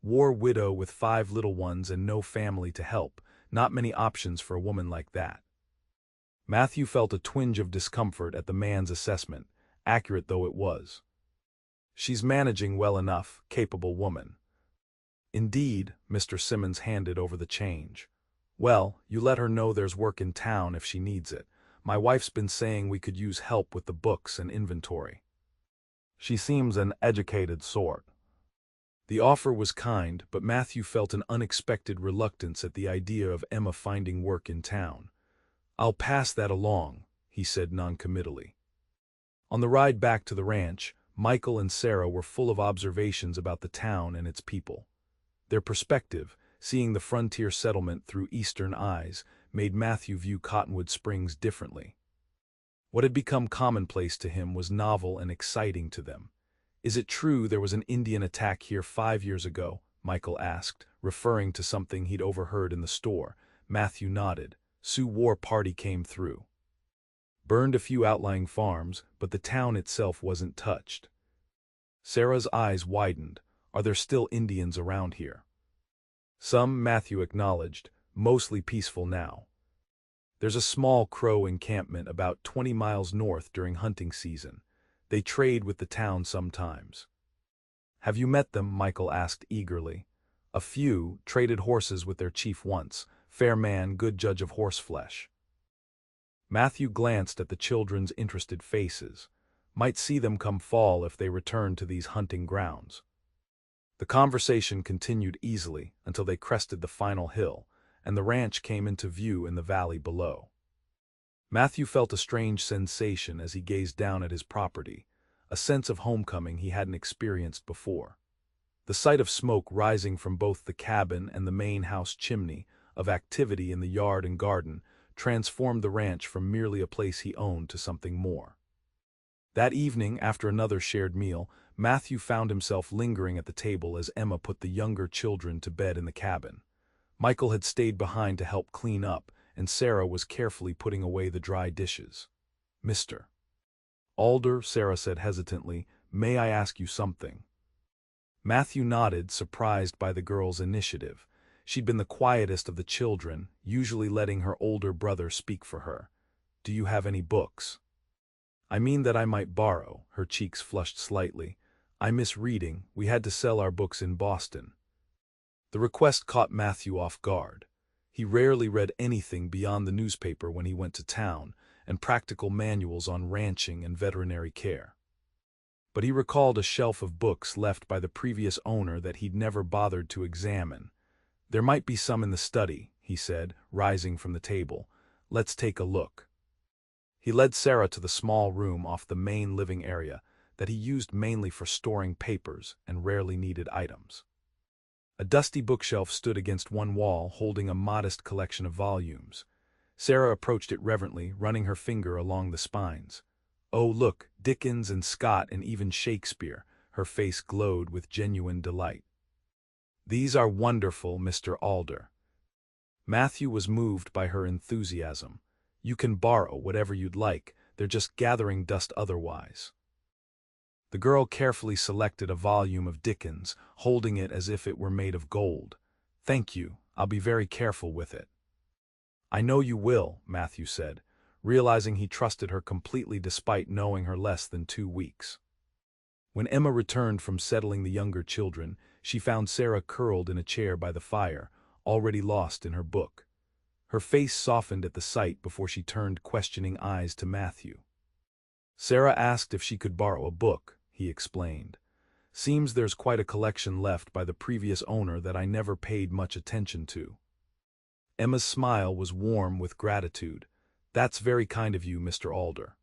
"War widow with 5 little ones and no family to help, not many options for a woman like that." Matthew felt a twinge of discomfort at the man's assessment, accurate though it was. "She's managing well enough, capable woman." Indeed, Mr. Simmons handed over the change. Well, you let her know there's work in town if she needs it. My wife's been saying we could use help with the books and inventory. She seems an educated sort. The offer was kind, but Matthew felt an unexpected reluctance at the idea of Emma finding work in town. I'll pass that along, he said noncommittally. On the ride back to the ranch, Michael and Sarah were full of observations about the town and its people. Their perspective, seeing the frontier settlement through Eastern eyes, made Matthew view Cottonwood Springs differently. What had become commonplace to him was novel and exciting to them. Is it true there was an Indian attack here 5 years ago? Michael asked, referring to something he'd overheard in the store. Matthew nodded. Sioux war party came through. Burned a few outlying farms, but the town itself wasn't touched. Sarah's eyes widened. Are there still Indians around here? Some, Matthew acknowledged, mostly peaceful now. There's a small Crow encampment about 20 miles north during hunting season. They trade with the town sometimes. Have you met them? Michael asked eagerly. A few traded horses with their chief once. Fair man, good judge of horseflesh. Matthew glanced at the children's interested faces. Might see them come fall if they returned to these hunting grounds. The conversation continued easily until they crested the final hill, and the ranch came into view in the valley below. Matthew felt a strange sensation as he gazed down at his property, a sense of homecoming he hadn't experienced before. The sight of smoke rising from both the cabin and the main house chimney, of activity in the yard and garden, transformed the ranch from merely a place he owned to something more. That evening, after another shared meal, Matthew found himself lingering at the table as Emma put the younger children to bed in the cabin. Michael had stayed behind to help clean up, and Sarah was carefully putting away the dry dishes. Mr. Alder, Sarah said hesitantly, may I ask you something? Matthew nodded, surprised by the girl's initiative. She'd been the quietest of the children, usually letting her older brother speak for her. Do you have any books? I mean that I might borrow. Her cheeks flushed slightly. I miss reading. We had to sell our books in Boston. The request caught Matthew off guard. He rarely read anything beyond the newspaper when he went to town, and practical manuals on ranching and veterinary care. But he recalled a shelf of books left by the previous owner that he'd never bothered to examine. There might be some in the study, he said, rising from the table. Let's take a look. He led Sarah to the small room off the main living area that he used mainly for storing papers and rarely needed items. A dusty bookshelf stood against one wall, holding a modest collection of volumes. Sarah approached it reverently, running her finger along the spines. Oh, look, Dickens and Scott and even Shakespeare. Her face glowed with genuine delight. These are wonderful, Mr. Alder. Matthew was moved by her enthusiasm. You can borrow whatever you'd like, they're just gathering dust otherwise. The girl carefully selected a volume of Dickens, holding it as if it were made of gold. Thank you, I'll be very careful with it. I know you will, Matthew said, realizing he trusted her completely despite knowing her less than 2 weeks. When Emma returned from settling the younger children, she found Sarah curled in a chair by the fire, already lost in her book. Her face softened at the sight before she turned questioning eyes to Matthew. Sarah asked if she could borrow a book, he explained. Seems there's quite a collection left by the previous owner that I never paid much attention to. Emma's smile was warm with gratitude. That's very kind of you, Mr. Alder.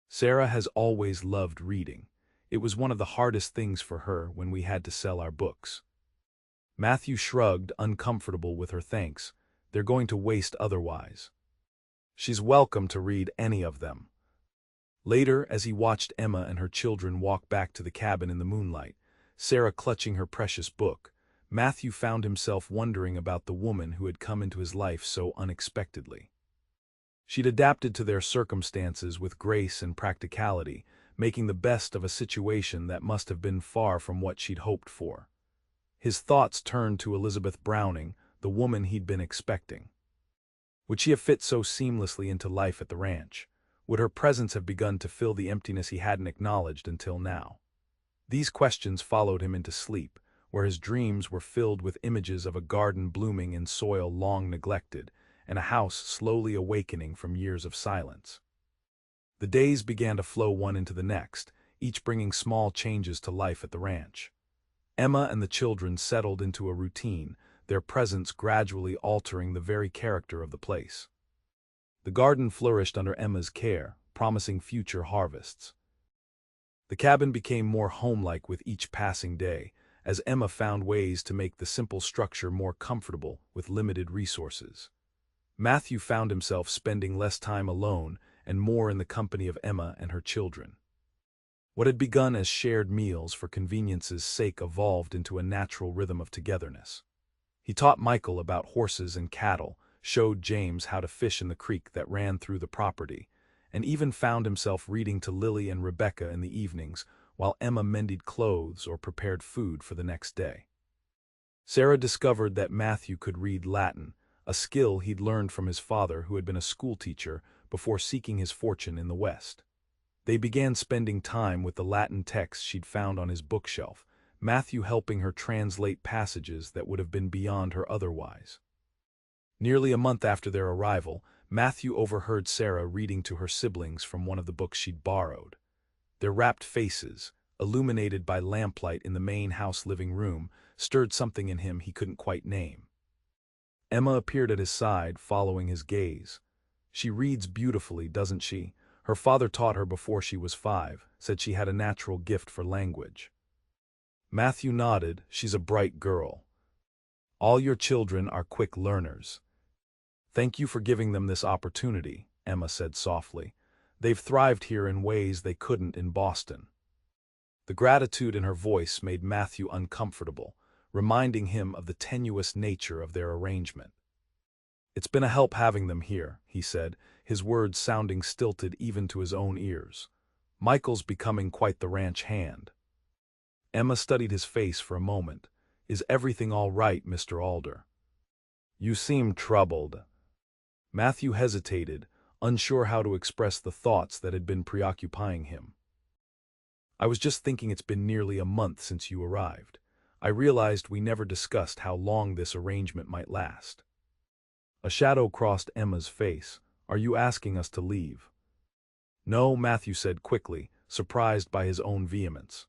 Sarah has always loved reading. It was one of the hardest things for her when we had to sell our books. Matthew shrugged, uncomfortable with her thanks. They're going to waste otherwise. She's welcome to read any of them. Later, as he watched Emma and her children walk back to the cabin in the moonlight, Sarah clutching her precious book, Matthew found himself wondering about the woman who had come into his life so unexpectedly. She'd adapted to their circumstances with grace and practicality, making the best of a situation that must have been far from what she'd hoped for. His thoughts turned to Elizabeth Browning, the woman he'd been expecting. Would she have fit so seamlessly into life at the ranch? Would her presence have begun to fill the emptiness he hadn't acknowledged until now? These questions followed him into sleep, where his dreams were filled with images of a garden blooming in soil long neglected, and a house slowly awakening from years of silence. The days began to flow one into the next, each bringing small changes to life at the ranch. Emma and the children settled into a routine, their presence gradually altering the very character of the place. The garden flourished under Emma's care, promising future harvests. The cabin became more homelike with each passing day, as Emma found ways to make the simple structure more comfortable with limited resources. Matthew found himself spending less time alone and more in the company of Emma and her children. What had begun as shared meals for convenience's sake evolved into a natural rhythm of togetherness. He taught Michael about horses and cattle, showed James how to fish in the creek that ran through the property, and even found himself reading to Lily and Rebecca in the evenings while Emma mended clothes or prepared food for the next day. Sarah discovered that Matthew could read Latin, a skill he'd learned from his father who had been a schoolteacher before seeking his fortune in the West. They began spending time with the Latin texts she'd found on his bookshelf, Matthew helping her translate passages that would have been beyond her otherwise. Nearly a month after their arrival, Matthew overheard Sarah reading to her siblings from one of the books she'd borrowed. Their rapt faces, illuminated by lamplight in the main house living room, stirred something in him he couldn't quite name. Emma appeared at his side, following his gaze. "She reads beautifully, doesn't she? Her father taught her before she was 5, said she had a natural gift for language." Matthew nodded. "She's a bright girl. All your children are quick learners." "Thank you for giving them this opportunity," Emma said softly. "They've thrived here in ways they couldn't in Boston." The gratitude in her voice made Matthew uncomfortable, reminding him of the tenuous nature of their arrangement. "It's been a help having them here," he said, his words sounding stilted even to his own ears. "Michael's becoming quite the ranch hand." Emma studied his face for a moment. "Is everything all right, Mr. Alder?" "You seem troubled." Matthew hesitated, unsure how to express the thoughts that had been preoccupying him. "I was just thinking it's been nearly a month since you arrived. I realized we never discussed how long this arrangement might last." A shadow crossed Emma's face. "Are you asking us to leave?" "No," Matthew said quickly, surprised by his own vehemence.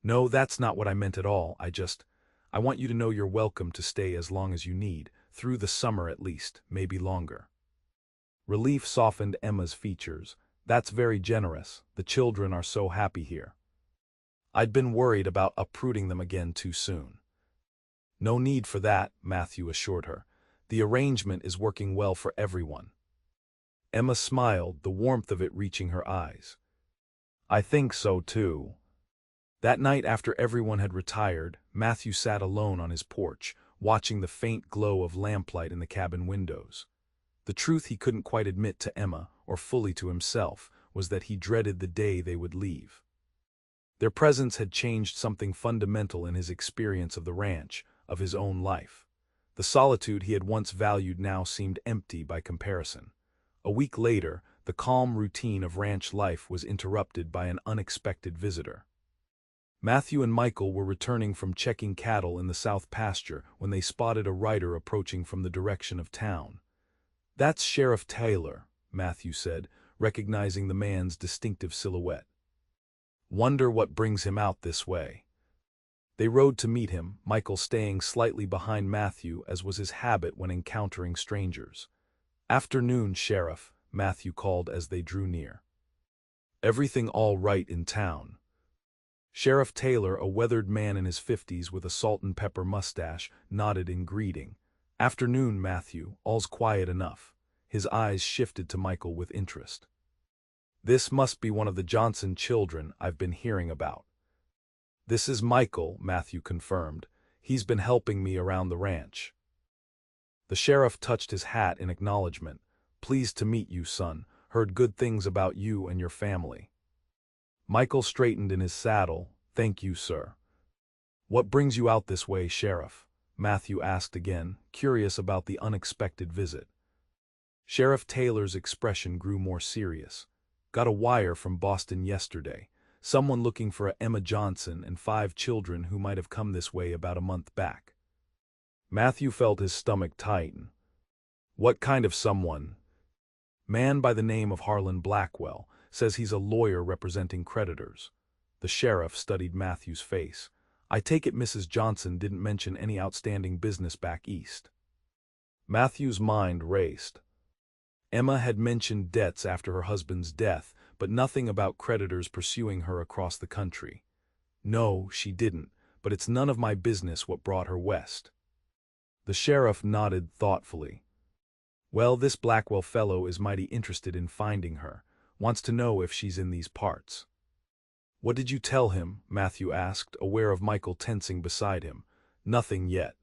"No, that's not what I meant at all. I want you to know you're welcome to stay as long as you need, through the summer at least, maybe longer." Relief softened Emma's features. "That's very generous. The children are so happy here. I'd been worried about uprooting them again too soon." "No need for that," Matthew assured her. "The arrangement is working well for everyone." Emma smiled, the warmth of it reaching her eyes. "I think so too." That night after everyone had retired, Matthew sat alone on his porch, watching the faint glow of lamplight in the cabin windows. The truth he couldn't quite admit to Emma, or fully to himself, was that he dreaded the day they would leave. Their presence had changed something fundamental in his experience of the ranch, of his own life. The solitude he had once valued now seemed empty by comparison. A week later, the calm routine of ranch life was interrupted by an unexpected visitor. Matthew and Michael were returning from checking cattle in the south pasture when they spotted a rider approaching from the direction of town. "That's Sheriff Taylor," Matthew said, recognizing the man's distinctive silhouette. "Wonder what brings him out this way." They rode to meet him, Michael staying slightly behind Matthew as was his habit when encountering strangers. "Afternoon, Sheriff," Matthew called as they drew near. "Everything all right in town?" Sheriff Taylor, a weathered man in his 50s with a salt-and-pepper mustache, nodded in greeting. "Afternoon, Matthew, all's quiet enough." His eyes shifted to Michael with interest. "This must be one of the Johnson children I've been hearing about." "This is Michael," Matthew confirmed. "He's been helping me around the ranch." The sheriff touched his hat in acknowledgement. "Pleased to meet you, son. Heard good things about you and your family." Michael straightened in his saddle. "Thank you, sir." "What brings you out this way, Sheriff?" Matthew asked again, curious about the unexpected visit. Sheriff Taylor's expression grew more serious. "Got a wire from Boston yesterday. Someone looking for a Emma Johnson and 5 children who might have come this way about a month back. Matthew felt his stomach tighten. What kind of someone? Man by the name of Harlan Blackwell says he's a lawyer representing creditors. The sheriff studied Matthew's face. I take it Mrs. Johnson didn't mention any outstanding business back east. Matthew's mind raced. Emma had mentioned debts after her husband's death, but nothing about creditors pursuing her across the country. No, she didn't, but it's none of my business what brought her west. The sheriff nodded thoughtfully. Well, this Blackwell fellow is mighty interested in finding her, wants to know if she's in these parts. What did you tell him? Matthew asked, aware of Michael tensing beside him. Nothing yet.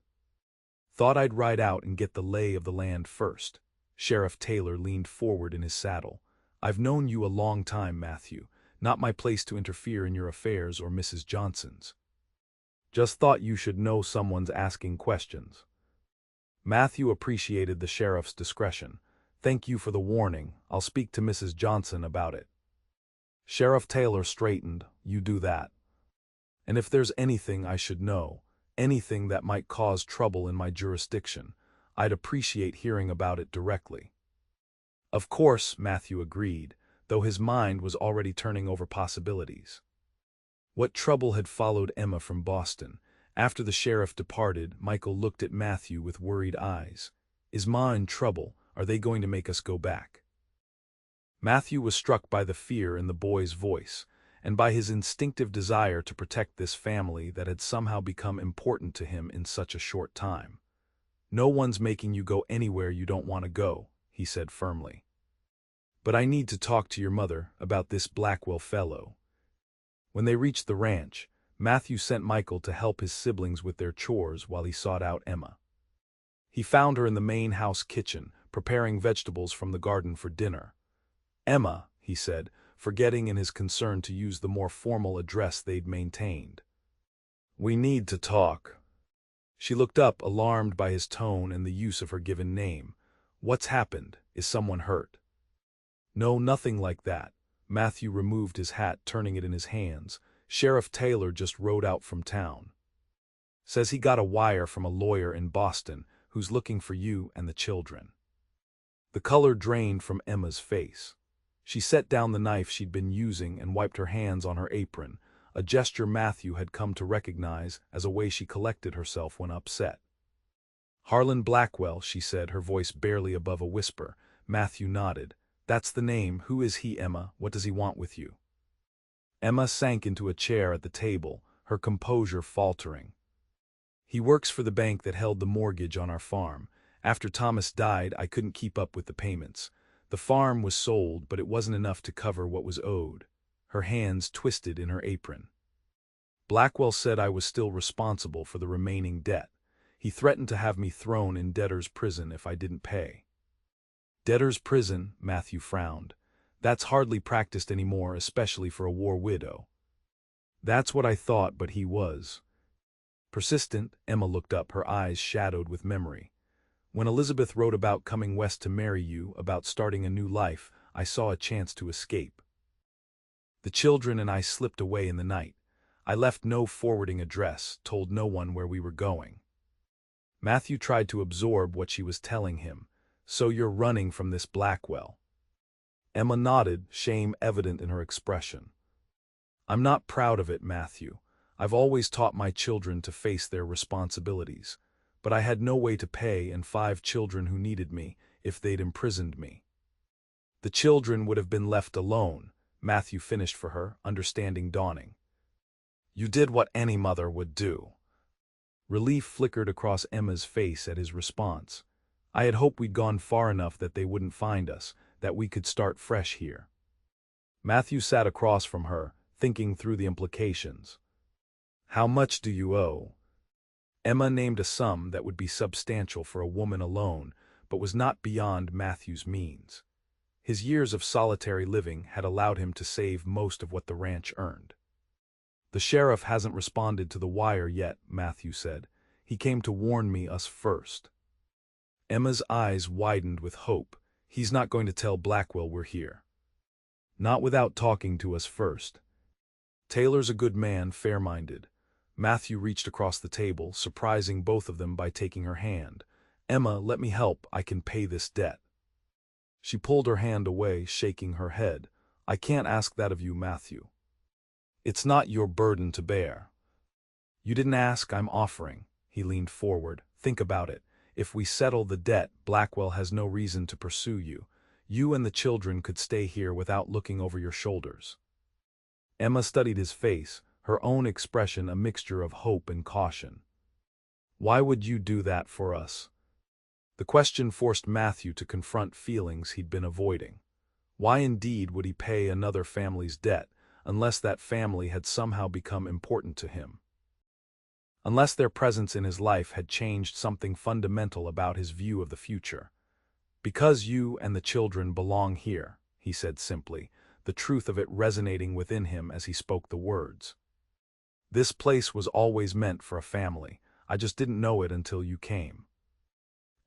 Thought I'd ride out and get the lay of the land first. Sheriff Taylor leaned forward in his saddle. I've known you a long time, Matthew. Not my place to interfere in your affairs or Mrs. Johnson's. Just thought you should know someone's asking questions. Matthew appreciated the sheriff's discretion. Thank you for the warning. I'll speak to Mrs. Johnson about it. Sheriff Taylor straightened. You do that. And if there's anything I should know, anything that might cause trouble in my jurisdiction, I'd appreciate hearing about it directly. Of course, Matthew agreed, though his mind was already turning over possibilities. What trouble had followed Emma from Boston? After the sheriff departed, Michael looked at Matthew with worried eyes. Is Ma in trouble? Are they going to make us go back? Matthew was struck by the fear in the boy's voice, and by his instinctive desire to protect this family that had somehow become important to him in such a short time. No one's making you go anywhere you don't want to go, he said firmly. But I need to talk to your mother about this Blackwell fellow. When they reached the ranch, Matthew sent Michael to help his siblings with their chores while he sought out Emma. He found her in the main house kitchen, preparing vegetables from the garden for dinner. Emma, he said, forgetting in his concern to use the more formal address they'd maintained. We need to talk. She looked up, alarmed by his tone and the use of her given name. What's happened? Is someone hurt? No, nothing like that. Matthew removed his hat, turning it in his hands. Sheriff Taylor just rode out from town. Says he got a wire from a lawyer in Boston who's looking for you and the children. The color drained from Emma's face. She set down the knife she'd been using and wiped her hands on her apron, a gesture Matthew had come to recognize as a way she collected herself when upset. Harlan Blackwell, she said, her voice barely above a whisper. Matthew nodded. That's the name. Who is he, Emma? What does he want with you? Emma sank into a chair at the table, her composure faltering. He works for the bank that held the mortgage on our farm. After Thomas died, I couldn't keep up with the payments. The farm was sold, but it wasn't enough to cover what was owed. Her hands twisted in her apron. Blackwell said I was still responsible for the remaining debt. He threatened to have me thrown in debtor's prison if I didn't pay. Debtor's prison, Matthew frowned. That's hardly practiced anymore, especially for a war widow. That's what I thought, but he was. Persistent, Emma looked up, her eyes shadowed with memory. When Elizabeth wrote about coming west to marry you, about starting a new life, I saw a chance to escape. The children and I slipped away in the night. I left no forwarding address, told no one where we were going. Matthew tried to absorb what she was telling him. So you're running from this Blackwell. Emma nodded, shame evident in her expression. I'm not proud of it, Matthew. I've always taught my children to face their responsibilities. But I had no way to pay and 5 children who needed me if they'd imprisoned me. The children would have been left alone, Matthew finished for her, understanding dawning. You did what any mother would do. Relief flickered across Emma's face at his response. I had hoped we'd gone far enough that they wouldn't find us, that we could start fresh here. Matthew sat across from her, thinking through the implications. How much do you owe? Emma named a sum that would be substantial for a woman alone, but was not beyond Matthew's means. His years of solitary living had allowed him to save most of what the ranch earned. The sheriff hasn't responded to the wire yet, Matthew said. He came to warn me us first. Emma's eyes widened with hope. He's not going to tell Blackwell we're here. Not without talking to us first. Taylor's a good man, fair-minded. Matthew reached across the table, surprising both of them by taking her hand. Emma, let me help, I can pay this debt. She pulled her hand away, shaking her head. I can't ask that of you, Matthew. It's not your burden to bear. You didn't ask, I'm offering. He leaned forward. Think about it. If we settle the debt, Blackwell has no reason to pursue you. You and the children could stay here without looking over your shoulders. Emma studied his face, her own expression a mixture of hope and caution. Why would you do that for us? The question forced Matthew to confront feelings he'd been avoiding. Why indeed would he pay another family's debt, unless that family had somehow become important to him? Unless their presence in his life had changed something fundamental about his view of the future. Because you and the children belong here, he said simply, the truth of it resonating within him as he spoke the words. This place was always meant for a family. I just didn't know it until you came.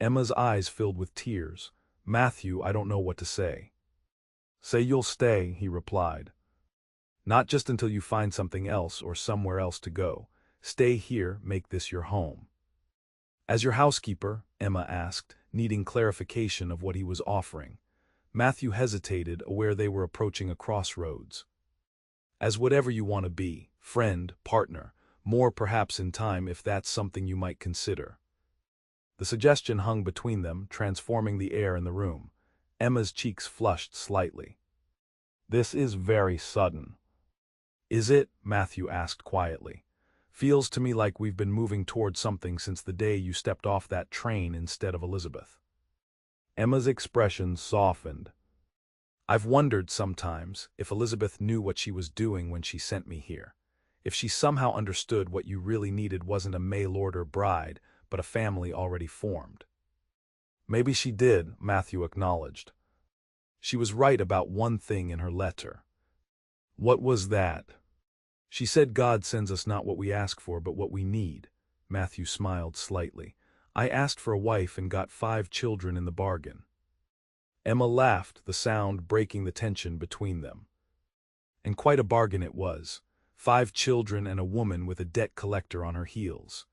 Emma's eyes filled with tears. Matthew, I don't know what to say. Say you'll stay, he replied. Not just until you find something else or somewhere else to go. Stay here, make this your home. As your housekeeper, Emma asked, needing clarification of what he was offering. Matthew hesitated, aware they were approaching a crossroads. As whatever you want to be, friend, partner, more perhaps in time if that's something you might consider. The suggestion hung between them, transforming the air in the room. Emma's cheeks flushed slightly. This is very sudden. Is it? Matthew asked quietly. Feels to me like we've been moving toward something since the day you stepped off that train instead of Elizabeth. Emma's expression softened. I've wondered sometimes if Elizabeth knew what she was doing when she sent me here. If she somehow understood what you really needed wasn't a mail-order bride, but a family already formed. Maybe she did, Matthew acknowledged. She was right about one thing in her letter. What was that? She said God sends us not what we ask for, but what we need. Matthew smiled slightly. I asked for a wife and got 5 children in the bargain. Emma laughed, the sound breaking the tension between them. And quite a bargain it was. 5 children and a woman with a debt collector on her heels.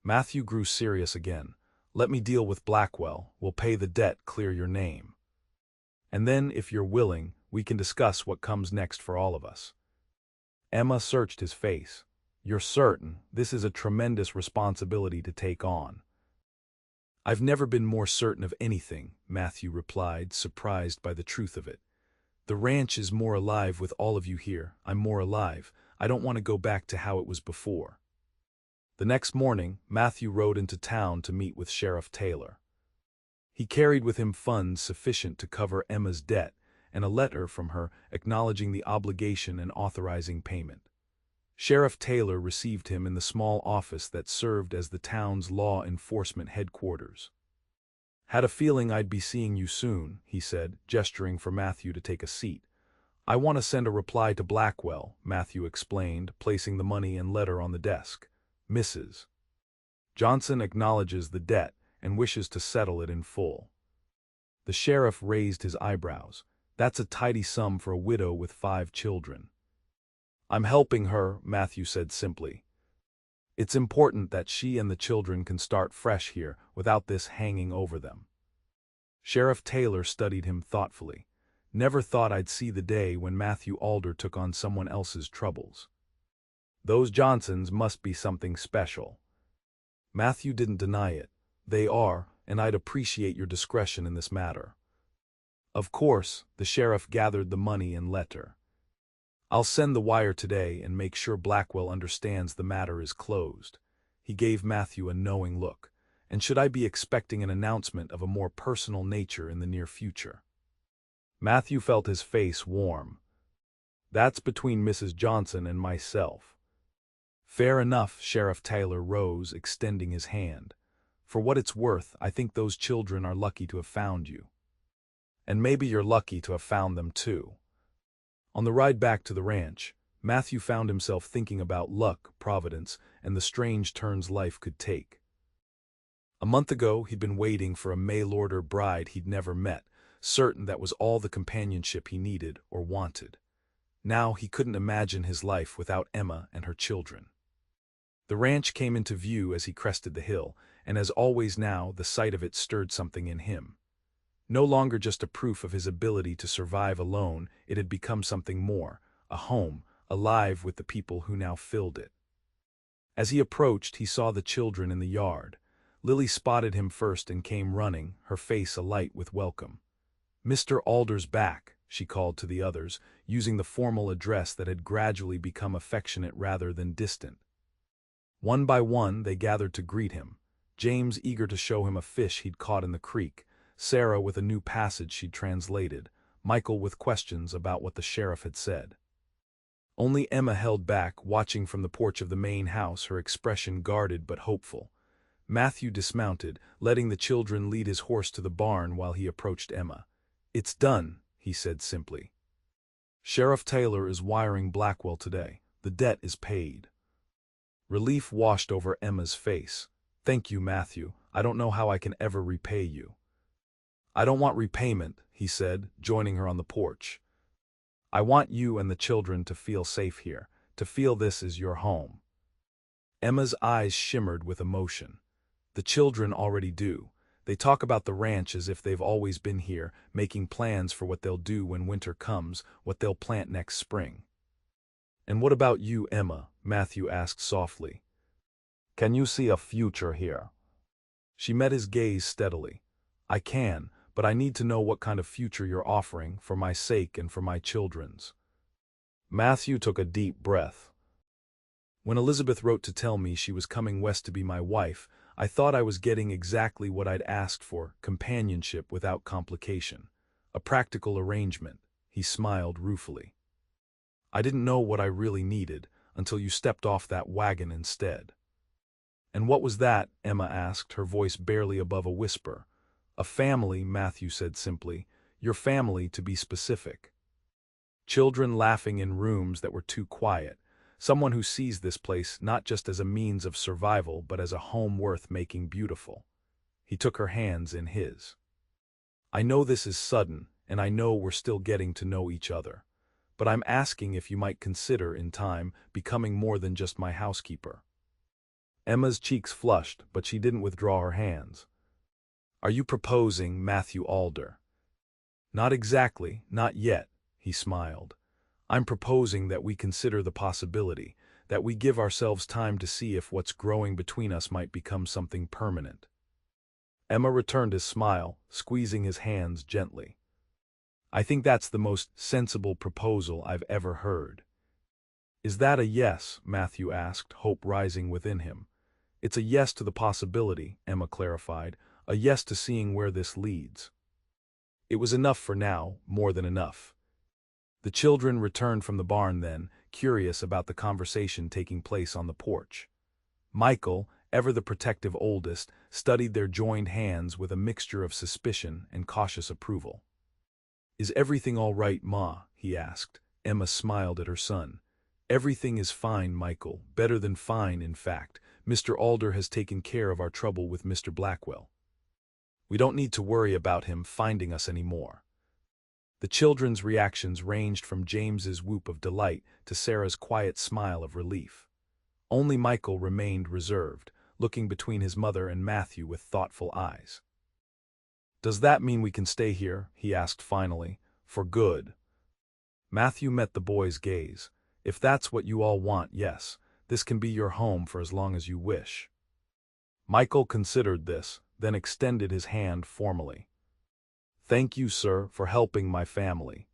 Matthew grew serious again. Let me deal with Blackwell. We'll pay the debt, clear your name. And then, if you're willing, we can discuss what comes next for all of us. Emma searched his face. You're certain? This is a tremendous responsibility to take on. I've never been more certain of anything, Matthew replied, surprised by the truth of it. The ranch is more alive with all of you here. I'm more alive. I don't want to go back to how it was before. The next morning, Matthew rode into town to meet with Sheriff Taylor. He carried with him funds sufficient to cover Emma's debt, and a letter from her acknowledging the obligation and authorizing payment. Sheriff Taylor received him in the small office that served as the town's law enforcement headquarters. Had a feeling I'd be seeing you soon, he said, gesturing for Matthew to take a seat. I want to send a reply to Blackwell, Matthew explained, placing the money and letter on the desk. Mrs. Johnson acknowledges the debt and wishes to settle it in full. The sheriff raised his eyebrows. That's a tidy sum for a widow with 5 children. I'm helping her, Matthew said simply. It's important that she and the children can start fresh here without this hanging over them. Sheriff Taylor studied him thoughtfully. Never thought I'd see the day when Matthew Alder took on someone else's troubles. Those Johnsons must be something special. Matthew didn't deny it. They are, and I'd appreciate your discretion in this matter. Of course, the sheriff gathered the money and letter. I'll send the wire today and make sure Blackwell understands the matter is closed. He gave Matthew a knowing look. And should I be expecting an announcement of a more personal nature in the near future? Matthew felt his face warm. That's between Mrs. Johnson and myself. Fair enough, Sheriff Taylor rose, extending his hand. For what it's worth, I think those children are lucky to have found you. And maybe you're lucky to have found them too. On the ride back to the ranch, Matthew found himself thinking about luck, providence, and the strange turns life could take. A month ago, he'd been waiting for a mail-order bride he'd never met, certain that was all the companionship he needed or wanted. Now he couldn't imagine his life without Emma and her children. The ranch came into view as he crested the hill, and as always now, the sight of it stirred something in him. No longer just a proof of his ability to survive alone, it had become something more, a home, alive with the people who now filled it. As he approached, he saw the children in the yard. Lily spotted him first and came running, her face alight with welcome. "Mr. Alder's back," she called to the others, using the formal address that had gradually become affectionate rather than distant. One by one, they gathered to greet him. James eager to show him a fish he'd caught in the creek, Sarah with a new passage she'd translated, Michael with questions about what the sheriff had said. Only Emma held back, watching from the porch of the main house, her expression guarded but hopeful. Matthew dismounted, letting the children lead his horse to the barn while he approached Emma. "It's done," he said simply. "Sheriff Taylor is wiring Blackwell today. The debt is paid." Relief washed over Emma's face. "Thank you, Matthew. I don't know how I can ever repay you." "I don't want repayment," he said, joining her on the porch. "I want you and the children to feel safe here, to feel this is your home." Emma's eyes shimmered with emotion. "The children already do. They talk about the ranch as if they've always been here, making plans for what they'll do when winter comes, what they'll plant next spring." "And what about you, Emma?" Matthew asked softly. Can you see a future here? She met his gaze steadily. "I can, but I need to know what kind of future you're offering, for my sake and for my children's." Matthew took a deep breath. "When Elizabeth wrote to tell me she was coming west to be my wife, I thought I was getting exactly what I'd asked for, companionship without complication. A practical arrangement." He smiled ruefully. "I didn't know what I really needed, until you stepped off that wagon instead." "And what was that?" Emma asked, her voice barely above a whisper. "A family," Matthew said simply. "Your family, to be specific." Children laughing in rooms that were too quiet. Someone who sees this place not just as a means of survival, but as a home worth making beautiful. He took her hands in his. "I know this is sudden, and I know we're still getting to know each other. But I'm asking if you might consider, in time, becoming more than just my housekeeper." Emma's cheeks flushed, but she didn't withdraw her hands. "Are you proposing Matthew Alder?" "Not exactly, not yet," he smiled. "I'm proposing that we consider the possibility, that we give ourselves time to see if what's growing between us might become something permanent." Emma returned his smile, squeezing his hands gently. "I think that's the most sensible proposal I've ever heard." "Is that a yes?" Matthew asked, hope rising within him. "It's a yes to the possibility," Emma clarified, "a yes to seeing where this leads." It was enough for now, more than enough. The children returned from the barn then, curious about the conversation taking place on the porch. Michael, ever the protective oldest, studied their joined hands with a mixture of suspicion and cautious approval. "Is everything all right, Ma?" he asked. Emma smiled at her son. "Everything is fine, Michael, better than fine, in fact. Mr. Alder has taken care of our trouble with Mr. Blackwell. We don't need to worry about him finding us anymore." The children's reactions ranged from James's whoop of delight to Sarah's quiet smile of relief. Only Michael remained reserved, looking between his mother and Matthew with thoughtful eyes. "Does that mean we can stay here?" he asked finally. "For good?" Matthew met the boy's gaze. "If that's what you all want, yes. This can be your home for as long as you wish." Michael considered this, then extended his hand formally. "Thank you, sir, for helping my family."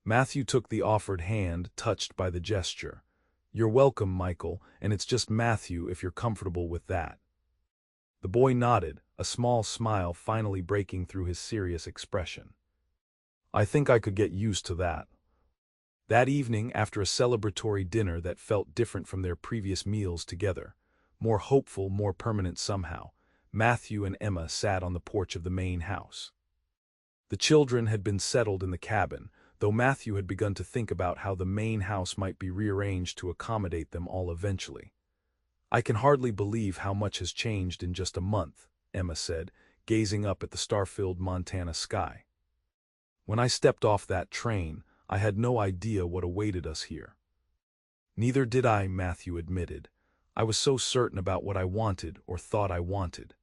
Matthew took the offered hand, touched by the gesture. "You're welcome, Michael, and it's just Matthew if you're comfortable with that." The boy nodded, a small smile finally breaking through his serious expression. "I think I could get used to that." That evening, after a celebratory dinner that felt different from their previous meals together, more hopeful, more permanent somehow, Matthew and Emma sat on the porch of the main house. The children had been settled in the cabin, though Matthew had begun to think about how the main house might be rearranged to accommodate them all eventually. "I can hardly believe how much has changed in just a month," Emma said, gazing up at the star-filled Montana sky. "When I stepped off that train, I had no idea what awaited us here. Neither did I, Matthew admitted. I was so certain about what I wanted or thought I wanted.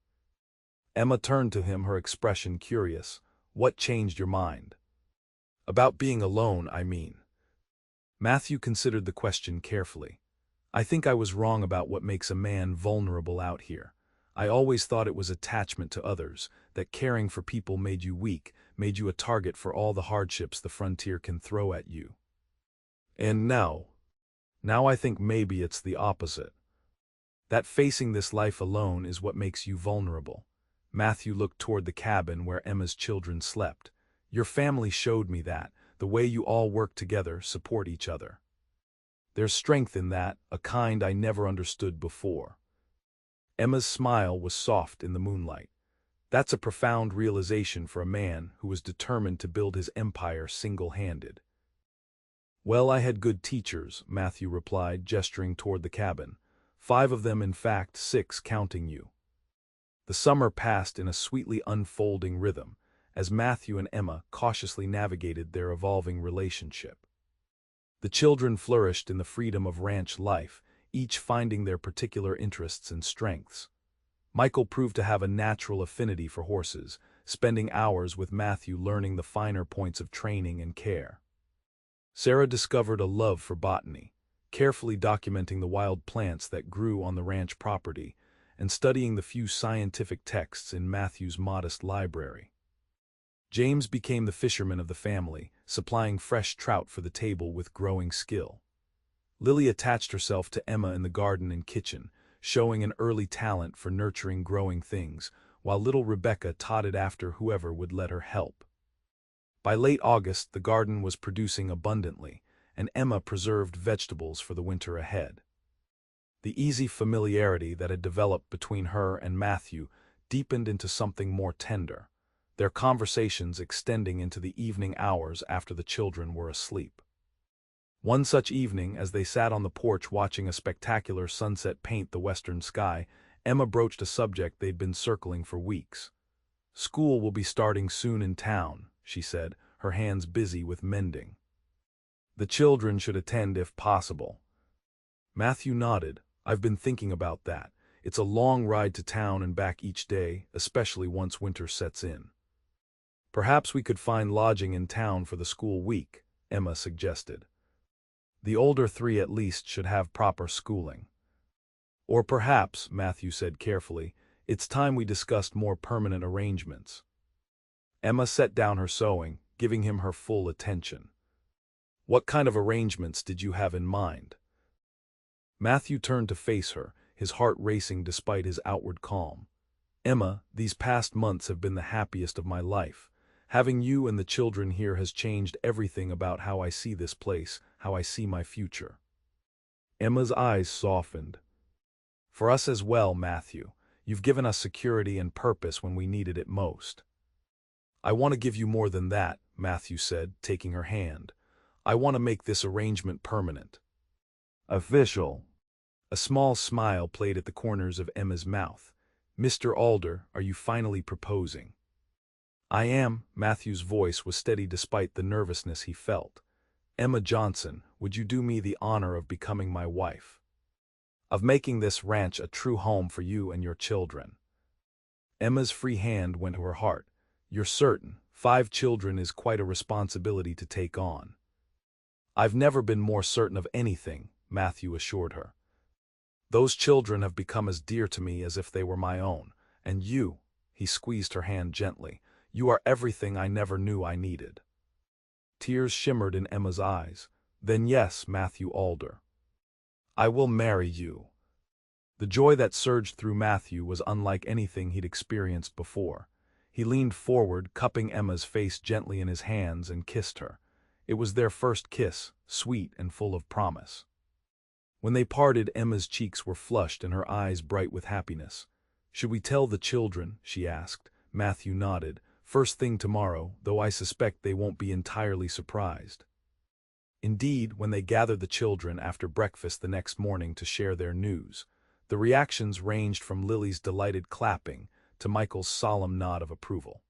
Emma turned to him, her expression curious. What changed your mind? About being alone, I mean. Matthew considered the question carefully. I think I was wrong about what makes a man vulnerable out here. I always thought it was attachment to others, that caring for people made you weak, made you a target for all the hardships the frontier can throw at you. And now I think maybe it's the opposite. That facing this life alone is what makes you vulnerable. Matthew looked toward the cabin where Emma's children slept. Your family showed me that, the way you all work together, support each other. There's strength in that, a kind I never understood before. Emma's smile was soft in the moonlight. That's a profound realization for a man who was determined to build his empire single-handed. Well, I had good teachers, Matthew replied, gesturing toward the cabin. 5 of them, in fact, 6 counting you. The summer passed in a sweetly unfolding rhythm, as Matthew and Emma cautiously navigated their evolving relationship. The children flourished in the freedom of ranch life, each finding their particular interests and strengths. Michael proved to have a natural affinity for horses, spending hours with Matthew learning the finer points of training and care. Sarah discovered a love for botany, carefully documenting the wild plants that grew on the ranch property and studying the few scientific texts in Matthew's modest library. James became the fisherman of the family, supplying fresh trout for the table with growing skill. Lily attached herself to Emma in the garden and kitchen, showing an early talent for nurturing growing things, while little Rebecca trotted after whoever would let her help. By late August, the garden was producing abundantly, and Emma preserved vegetables for the winter ahead. The easy familiarity that had developed between her and Matthew deepened into something more tender, their conversations extending into the evening hours after the children were asleep. One such evening, as they sat on the porch watching a spectacular sunset paint the western sky, Emma broached a subject they'd been circling for weeks. "School will be starting soon in town," she said, her hands busy with mending. "The children should attend if possible." Matthew nodded. "I've been thinking about that. It's a long ride to town and back each day, especially once winter sets in." "Perhaps we could find lodging in town for the school week," Emma suggested. "The older 3 at least should have proper schooling." "Or perhaps," Matthew said carefully, "it's time we discussed more permanent arrangements." Emma set down her sewing, giving him her full attention. "What kind of arrangements did you have in mind?" Matthew turned to face her, his heart racing despite his outward calm. "Emma, these past months have been the happiest of my life. Having you and the children here has changed everything about how I see this place, how I see my future." Emma's eyes softened. "For us as well, Matthew. You've given us security and purpose when we needed it most." "I want to give you more than that," Matthew said, taking her hand. "I want to make this arrangement permanent." "Official." A small smile played at the corners of Emma's mouth. "Mr. Alder, are you finally proposing?" "I am." Matthew's voice was steady despite the nervousness he felt. "Emma Johnson, would you do me the honor of becoming my wife? Of making this ranch a true home for you and your children?" Emma's free hand went to her heart. "You're certain? 5 children is quite a responsibility to take on." "I've never been more certain of anything," Matthew assured her. "Those children have become as dear to me as if they were my own. And you," he squeezed her hand gently, "you are everything I never knew I needed." Tears shimmered in Emma's eyes. "Then yes, Matthew Alder. I will marry you." The joy that surged through Matthew was unlike anything he'd experienced before. He leaned forward, cupping Emma's face gently in his hands, and kissed her. It was their first kiss, sweet and full of promise. When they parted, Emma's cheeks were flushed and her eyes bright with happiness. "Should we tell the children?" she asked. Matthew nodded. "First thing tomorrow, though I suspect they won't be entirely surprised." Indeed, when they gathered the children after breakfast the next morning to share their news, the reactions ranged from Lily's delighted clapping to Michael's solemn nod of approval.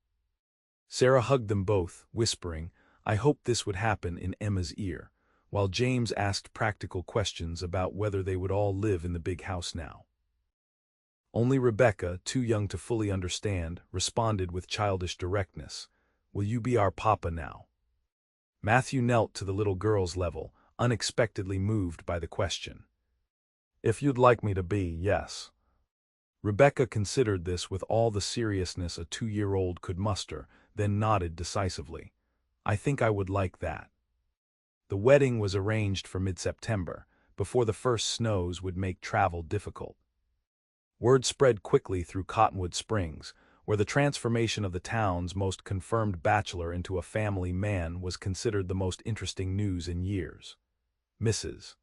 Sarah hugged them both, whispering, I hoped this would happen in Emma's ear, while James asked practical questions about whether they would all live in the big house now. Only Rebecca, too young to fully understand, responded with childish directness, "Will you be our papa now?" Matthew knelt to the little girl's level, unexpectedly moved by the question. "If you'd like me to be, yes." Rebecca considered this with all the seriousness a 2-year-old could muster, then nodded decisively. "I think I would like that." The wedding was arranged for mid-September, before the first snows would make travel difficult. Word spread quickly through Cottonwood Springs, where the transformation of the town's most confirmed bachelor into a family man was considered the most interesting news in years. Mrs.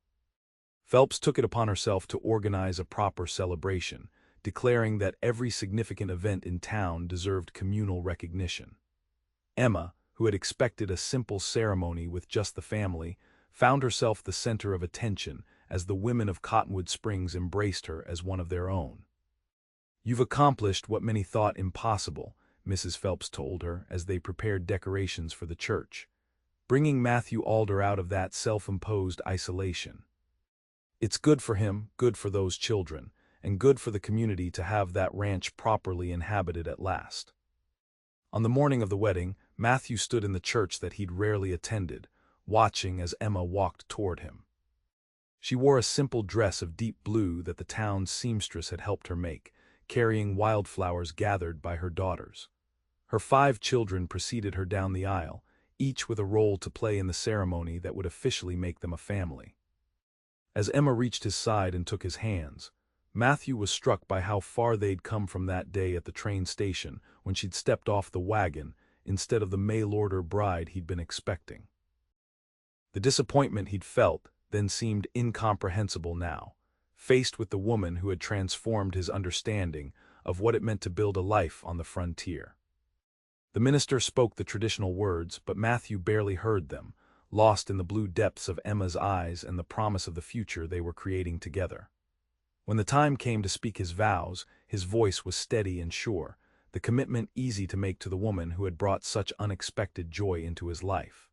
Phelps took it upon herself to organize a proper celebration, declaring that every significant event in town deserved communal recognition. Emma, who had expected a simple ceremony with just the family, found herself the center of attention as the women of Cottonwood Springs embraced her as one of their own. "You've accomplished what many thought impossible," Mrs. Phelps told her as they prepared decorations for the church, bringing Matthew Alder out of that self-imposed isolation. "It's good for him, good for those children, and good for the community to have that ranch properly inhabited at last." On the morning of the wedding, Matthew stood in the church that he'd rarely attended, watching as Emma walked toward him. She wore a simple dress of deep blue that the town's seamstress had helped her make, carrying wildflowers gathered by her daughters. Her 5 children preceded her down the aisle, each with a role to play in the ceremony that would officially make them a family. As Emma reached his side and took his hands, Matthew was struck by how far they'd come from that day at the train station when she'd stepped off the wagon instead of the mail-order bride he'd been expecting. The disappointment he'd felt then seemed incomprehensible now, faced with the woman who had transformed his understanding of what it meant to build a life on the frontier. The minister spoke the traditional words, but Matthew barely heard them, lost in the blue depths of Emma's eyes and the promise of the future they were creating together. When the time came to speak his vows, his voice was steady and sure, the commitment easy to make to the woman who had brought such unexpected joy into his life.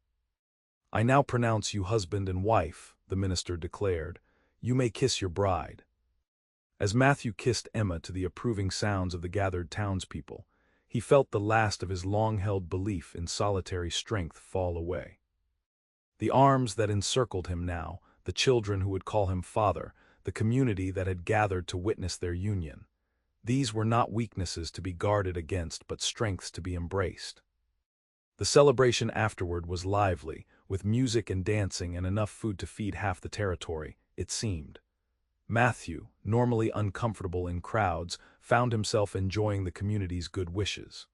"I now pronounce you husband and wife," the minister declared. "You may kiss your bride." As Matthew kissed Emma to the approving sounds of the gathered townspeople, he felt the last of his long-held belief in solitary strength fall away. The arms that encircled him now, the children who would call him father, the community that had gathered to witness their union, these were not weaknesses to be guarded against but strengths to be embraced. The celebration afterward was lively, with music and dancing and enough food to feed half the territory, it seemed. Matthew, normally uncomfortable in crowds, found himself enjoying the community's good wishes.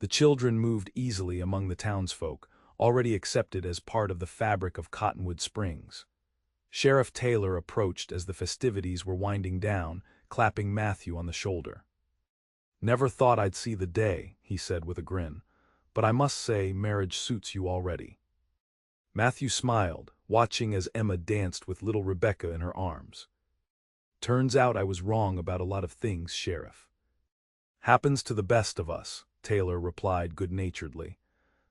The children moved easily among the townsfolk, already accepted as part of the fabric of Cottonwood Springs. Sheriff Taylor approached as the festivities were winding down, clapping Matthew on the shoulder. "Never thought I'd see the day," he said with a grin, "but I must say marriage suits you already." Matthew smiled, watching as Emma danced with little Rebecca in her arms. "Turns out I was wrong about a lot of things, Sheriff." "Happens to the best of us," Taylor replied good-naturedly.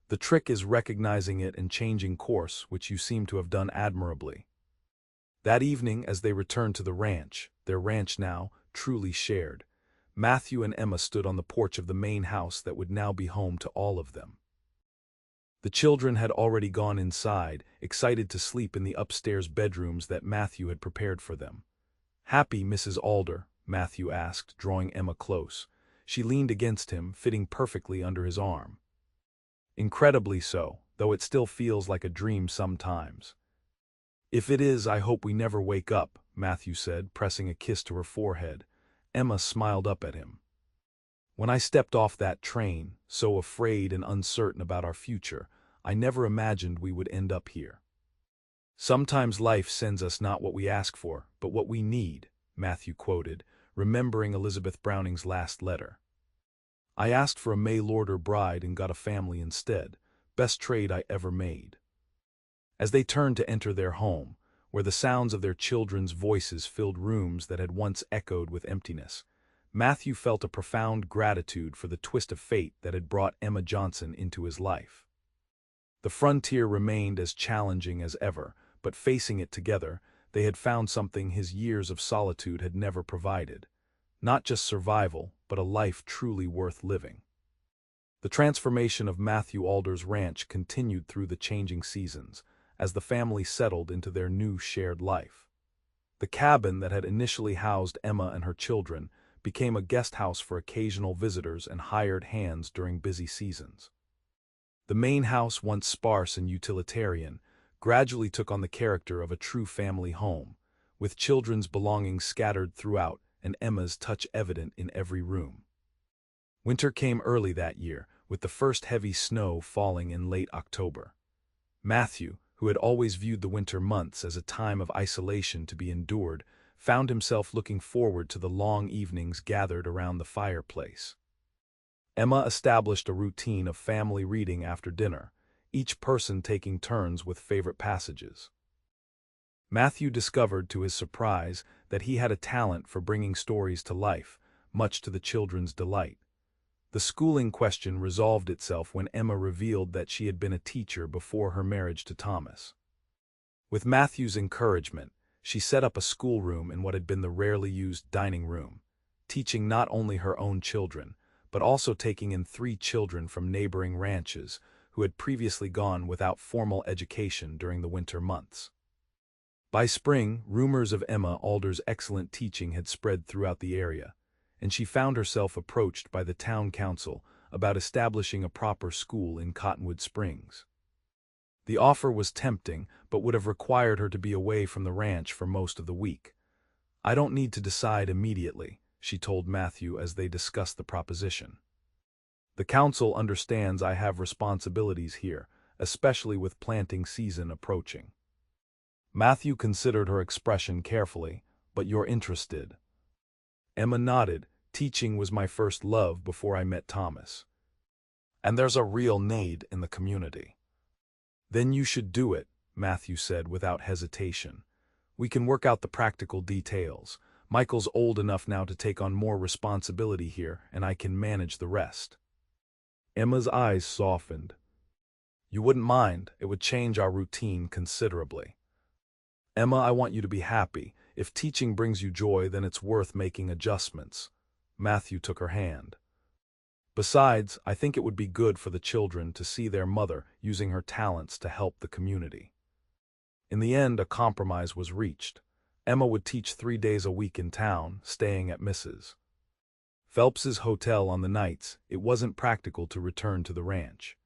"The trick is recognizing it and changing course, which you seem to have done admirably." That evening, as they returned to the ranch, their ranch now, truly shared, Matthew and Emma stood on the porch of the main house that would now be home to all of them. The children had already gone inside, excited to sleep in the upstairs bedrooms that Matthew had prepared for them. "Happy, Mrs. Alder?" Matthew asked, drawing Emma close. She leaned against him, fitting perfectly under his arm. "Incredibly so, though it still feels like a dream sometimes." "If it is, I hope we never wake up," Matthew said, pressing a kiss to her forehead. Emma smiled up at him. "When I stepped off that train, so afraid and uncertain about our future, I never imagined we would end up here." "Sometimes life sends us not what we ask for, but what we need," Matthew quoted, remembering Elizabeth Browning's last letter. "I asked for a mail-order bride and got a family instead. Best trade I ever made." As they turned to enter their home, where the sounds of their children's voices filled rooms that had once echoed with emptiness, Matthew felt a profound gratitude for the twist of fate that had brought Emma Johnson into his life. The frontier remained as challenging as ever, but facing it together, they had found something his years of solitude had never provided. Not just survival, but a life truly worth living. The transformation of Matthew Alder's ranch continued through the changing seasons, as the family settled into their new shared life. The cabin that had initially housed Emma and her children became a guest house for occasional visitors and hired hands during busy seasons. The main house, once sparse and utilitarian, gradually took on the character of a true family home, with children's belongings scattered throughout and Emma's touch evident in every room. Winter came early that year, with the first heavy snow falling in late October. Matthew, who had always viewed the winter months as a time of isolation to be endured, found himself looking forward to the long evenings gathered around the fireplace. Emma established a routine of family reading after dinner, each person taking turns with favorite passages. Matthew discovered to his surprise that he had a talent for bringing stories to life, much to the children's delight. The schooling question resolved itself when Emma revealed that she had been a teacher before her marriage to Thomas. With Matthew's encouragement, she set up a schoolroom in what had been the rarely used dining room, teaching not only her own children, but also taking in 3 children from neighboring ranches who had previously gone without formal education during the winter months. By spring, rumors of Emma Alder's excellent teaching had spread throughout the area, and she found herself approached by the town council about establishing a proper school in Cottonwood Springs. The offer was tempting, but would have required her to be away from the ranch for most of the week. "I don't need to decide immediately," she told Matthew as they discussed the proposition. "The council understands I have responsibilities here, especially with planting season approaching." Matthew considered her expression carefully. "But you're interested?" Emma nodded. "Teaching was my first love before I met Thomas. And there's a real need in the community." "Then you should do it," Matthew said without hesitation. "We can work out the practical details. Michael's old enough now to take on more responsibility here, and I can manage the rest." Emma's eyes softened. "You wouldn't mind, it would change our routine considerably." "Emma, I want you to be happy. If teaching brings you joy, then it's worth making adjustments." Matthew took her hand. "Besides, I think it would be good for the children to see their mother using her talents to help the community." In the end, a compromise was reached. Emma would teach 3 days a week in town, staying at Mrs. Phelps's hotel on the nights. It wasn't practical to return to the ranch.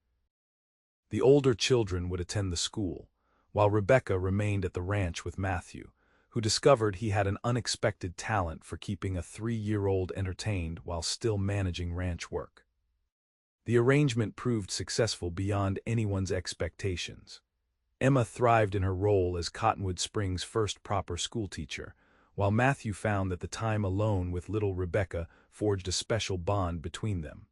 The older children would attend the school, while Rebecca remained at the ranch with Matthew, who discovered he had an unexpected talent for keeping a 3-year-old entertained while still managing ranch work. The arrangement proved successful beyond anyone's expectations. Emma thrived in her role as Cottonwood Springs' first proper schoolteacher, while Matthew found that the time alone with little Rebecca forged a special bond between them.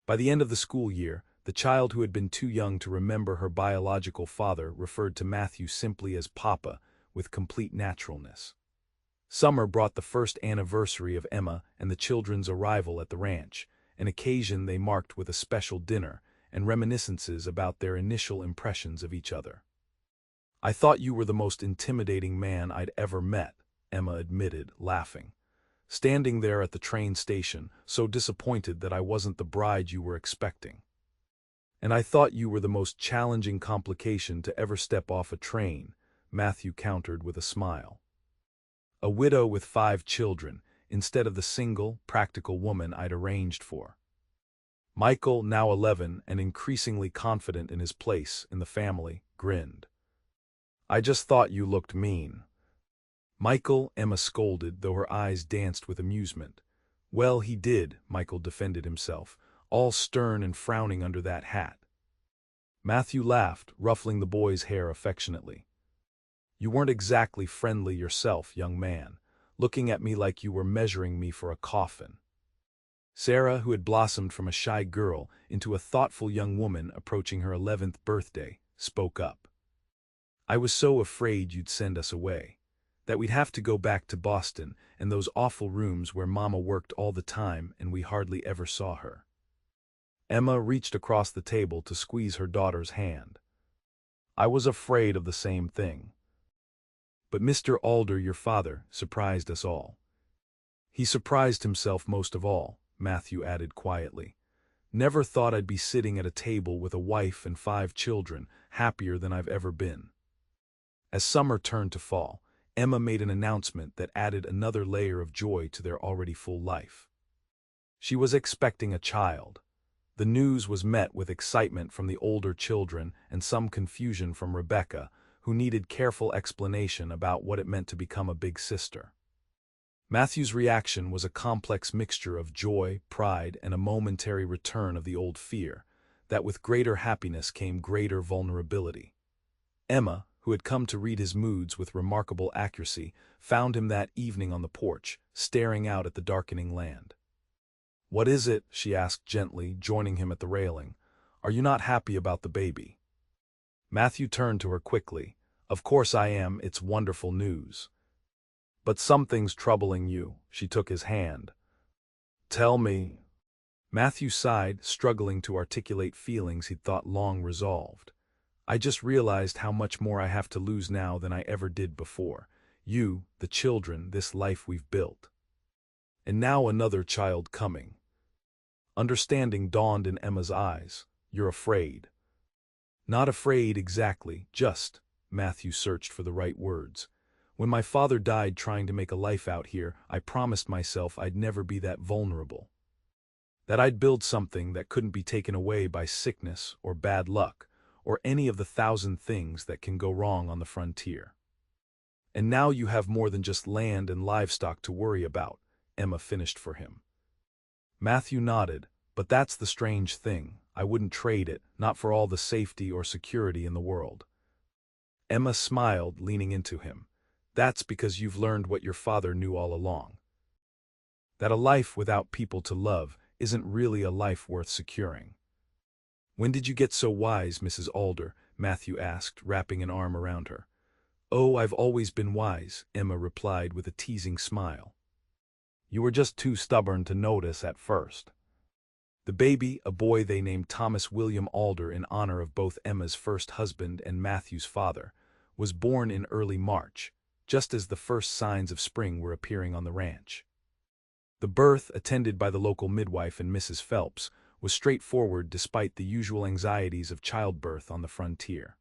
By the end of the school year, the child who had been too young to remember her biological father referred to Matthew simply as Papa, with complete naturalness. Summer brought the first anniversary of Emma and the children's arrival at the ranch, an occasion they marked with a special dinner and reminiscences about their initial impressions of each other. "I thought you were the most intimidating man I'd ever met," Emma admitted, laughing. "Standing there at the train station, so disappointed that I wasn't the bride you were expecting." "And I thought you were the most challenging complication to ever step off a train," Matthew countered with a smile. "A widow with 5 children, instead of the single, practical woman I'd arranged for." Michael, now 11 and increasingly confident in his place in the family, grinned. "I just thought you looked mean." "Michael," Emma scolded, though her eyes danced with amusement. "Well, he did," Michael defended himself, all stern and frowning under that hat. Matthew laughed, ruffling the boy's hair affectionately. "You weren't exactly friendly yourself, young man, looking at me like you were measuring me for a coffin." Sarah, who had blossomed from a shy girl into a thoughtful young woman approaching her 11th birthday, spoke up. "I was so afraid you'd send us away, that we'd have to go back to Boston and those awful rooms where Mama worked all the time and we hardly ever saw her." Emma reached across the table to squeeze her daughter's hand. I was afraid of the same thing. But Mr. Alder, your father, surprised us all. He surprised himself most of all, Matthew added quietly. Never thought I'd be sitting at a table with a wife and 5 children, happier than I've ever been. As summer turned to fall, Emma made an announcement that added another layer of joy to their already full life. She was expecting a child. The news was met with excitement from the older children and some confusion from Rebecca, who needed careful explanation about what it meant to become a big sister. Matthew's reaction was a complex mixture of joy, pride, and a momentary return of the old fear, that with greater happiness came greater vulnerability. Emma, who had come to read his moods with remarkable accuracy, found him that evening on the porch, staring out at the darkening land. "What is it?" she asked gently, joining him at the railing. "Are you not happy about the baby?" Matthew turned to her quickly. "Of course I am, it's wonderful news. But something's troubling you." She took his hand. "Tell me." Matthew sighed, struggling to articulate feelings he'd thought long resolved. "I just realized how much more I have to lose now than I ever did before. You, the children, this life we've built. And now another child coming." Understanding dawned in Emma's eyes. "You're afraid." "Not afraid exactly, just," Matthew searched for the right words. "When my father died trying to make a life out here, I promised myself I'd never be that vulnerable. That I'd build something that couldn't be taken away by sickness or bad luck, or any of the 1,000 things that can go wrong on the frontier. And now you have more than just land and livestock to worry about," Emma finished for him. Matthew nodded. "But that's the strange thing. I wouldn't trade it, not for all the safety or security in the world." Emma smiled, leaning into him. "That's because you've learned what your father knew all along. That a life without people to love isn't really a life worth securing." "When did you get so wise, Mrs. Alder?" Matthew asked, wrapping an arm around her. "Oh, I've always been wise," Emma replied with a teasing smile. "You were just too stubborn to notice at first." The baby, a boy they named Thomas William Alder in honor of both Emma's first husband and Matthew's father, was born in early March, just as the first signs of spring were appearing on the ranch. The birth, attended by the local midwife and Mrs. Phelps, was straightforward despite the usual anxieties of childbirth on the frontier.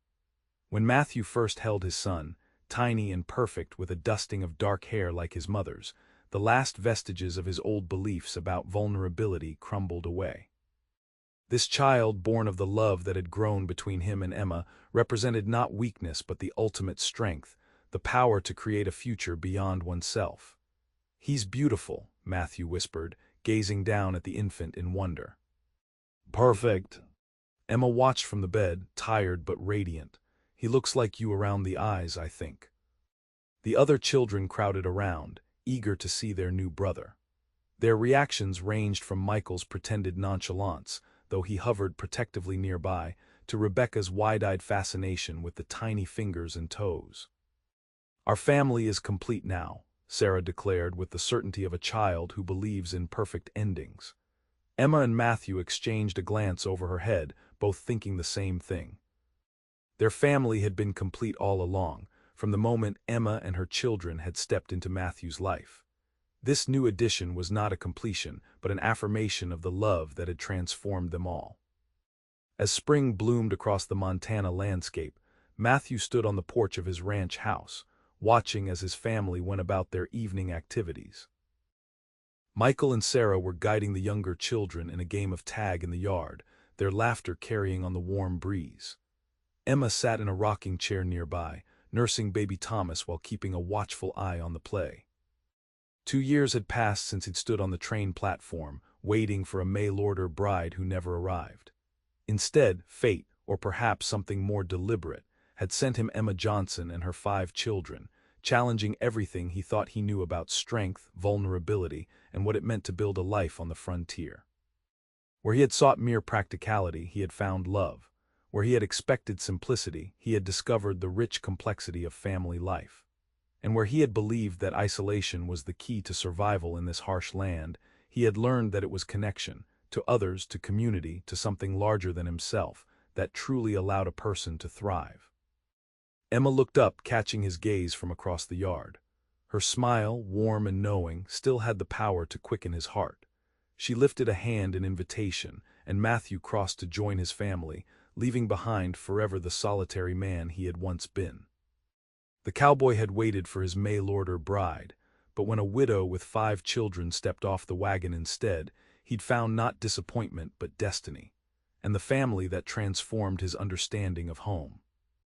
When Matthew first held his son, tiny and perfect with a dusting of dark hair like his mother's, the last vestiges of his old beliefs about vulnerability crumbled away. This child, born of the love that had grown between him and Emma, represented not weakness but the ultimate strength, the power to create a future beyond oneself. "He's beautiful," Matthew whispered, gazing down at the infant in wonder. "Perfect." Emma watched from the bed, tired but radiant. "He looks like you around the eyes, I think." The other children crowded around, eager to see their new brother. Their reactions ranged from Michael's pretended nonchalance, though he hovered protectively nearby, to Rebecca's wide-eyed fascination with the tiny fingers and toes. "Our family is complete now," Sarah declared with the certainty of a child who believes in perfect endings. Emma and Matthew exchanged a glance over her head, both thinking the same thing. Their family had been complete all along, from the moment Emma and her children had stepped into Matthew's life. This new addition was not a completion, but an affirmation of the love that had transformed them all. As spring bloomed across the Montana landscape, Matthew stood on the porch of his ranch house, watching as his family went about their evening activities. Michael and Sarah were guiding the younger children in a game of tag in the yard, their laughter carrying on the warm breeze. Emma sat in a rocking chair nearby, nursing baby Thomas while keeping a watchful eye on the play. 2 years had passed since he'd stood on the train platform, waiting for a mail-order bride who never arrived. Instead, fate, or perhaps something more deliberate, had sent him Emma Johnson and her 5 children, challenging everything he thought he knew about strength, vulnerability, and what it meant to build a life on the frontier. Where he had sought mere practicality, he had found love. Where he had expected simplicity, he had discovered the rich complexity of family life. And where he had believed that isolation was the key to survival in this harsh land, he had learned that it was connection, to others, to community, to something larger than himself, that truly allowed a person to thrive. Emma looked up, catching his gaze from across the yard. Her smile, warm and knowing, still had the power to quicken his heart. She lifted a hand in invitation, and Matthew crossed to join his family, leaving behind forever the solitary man he had once been. The cowboy had waited for his mail-order bride, but when a widow with 5 children stepped off the wagon instead, he'd found not disappointment but destiny, and the family that transformed his understanding of home.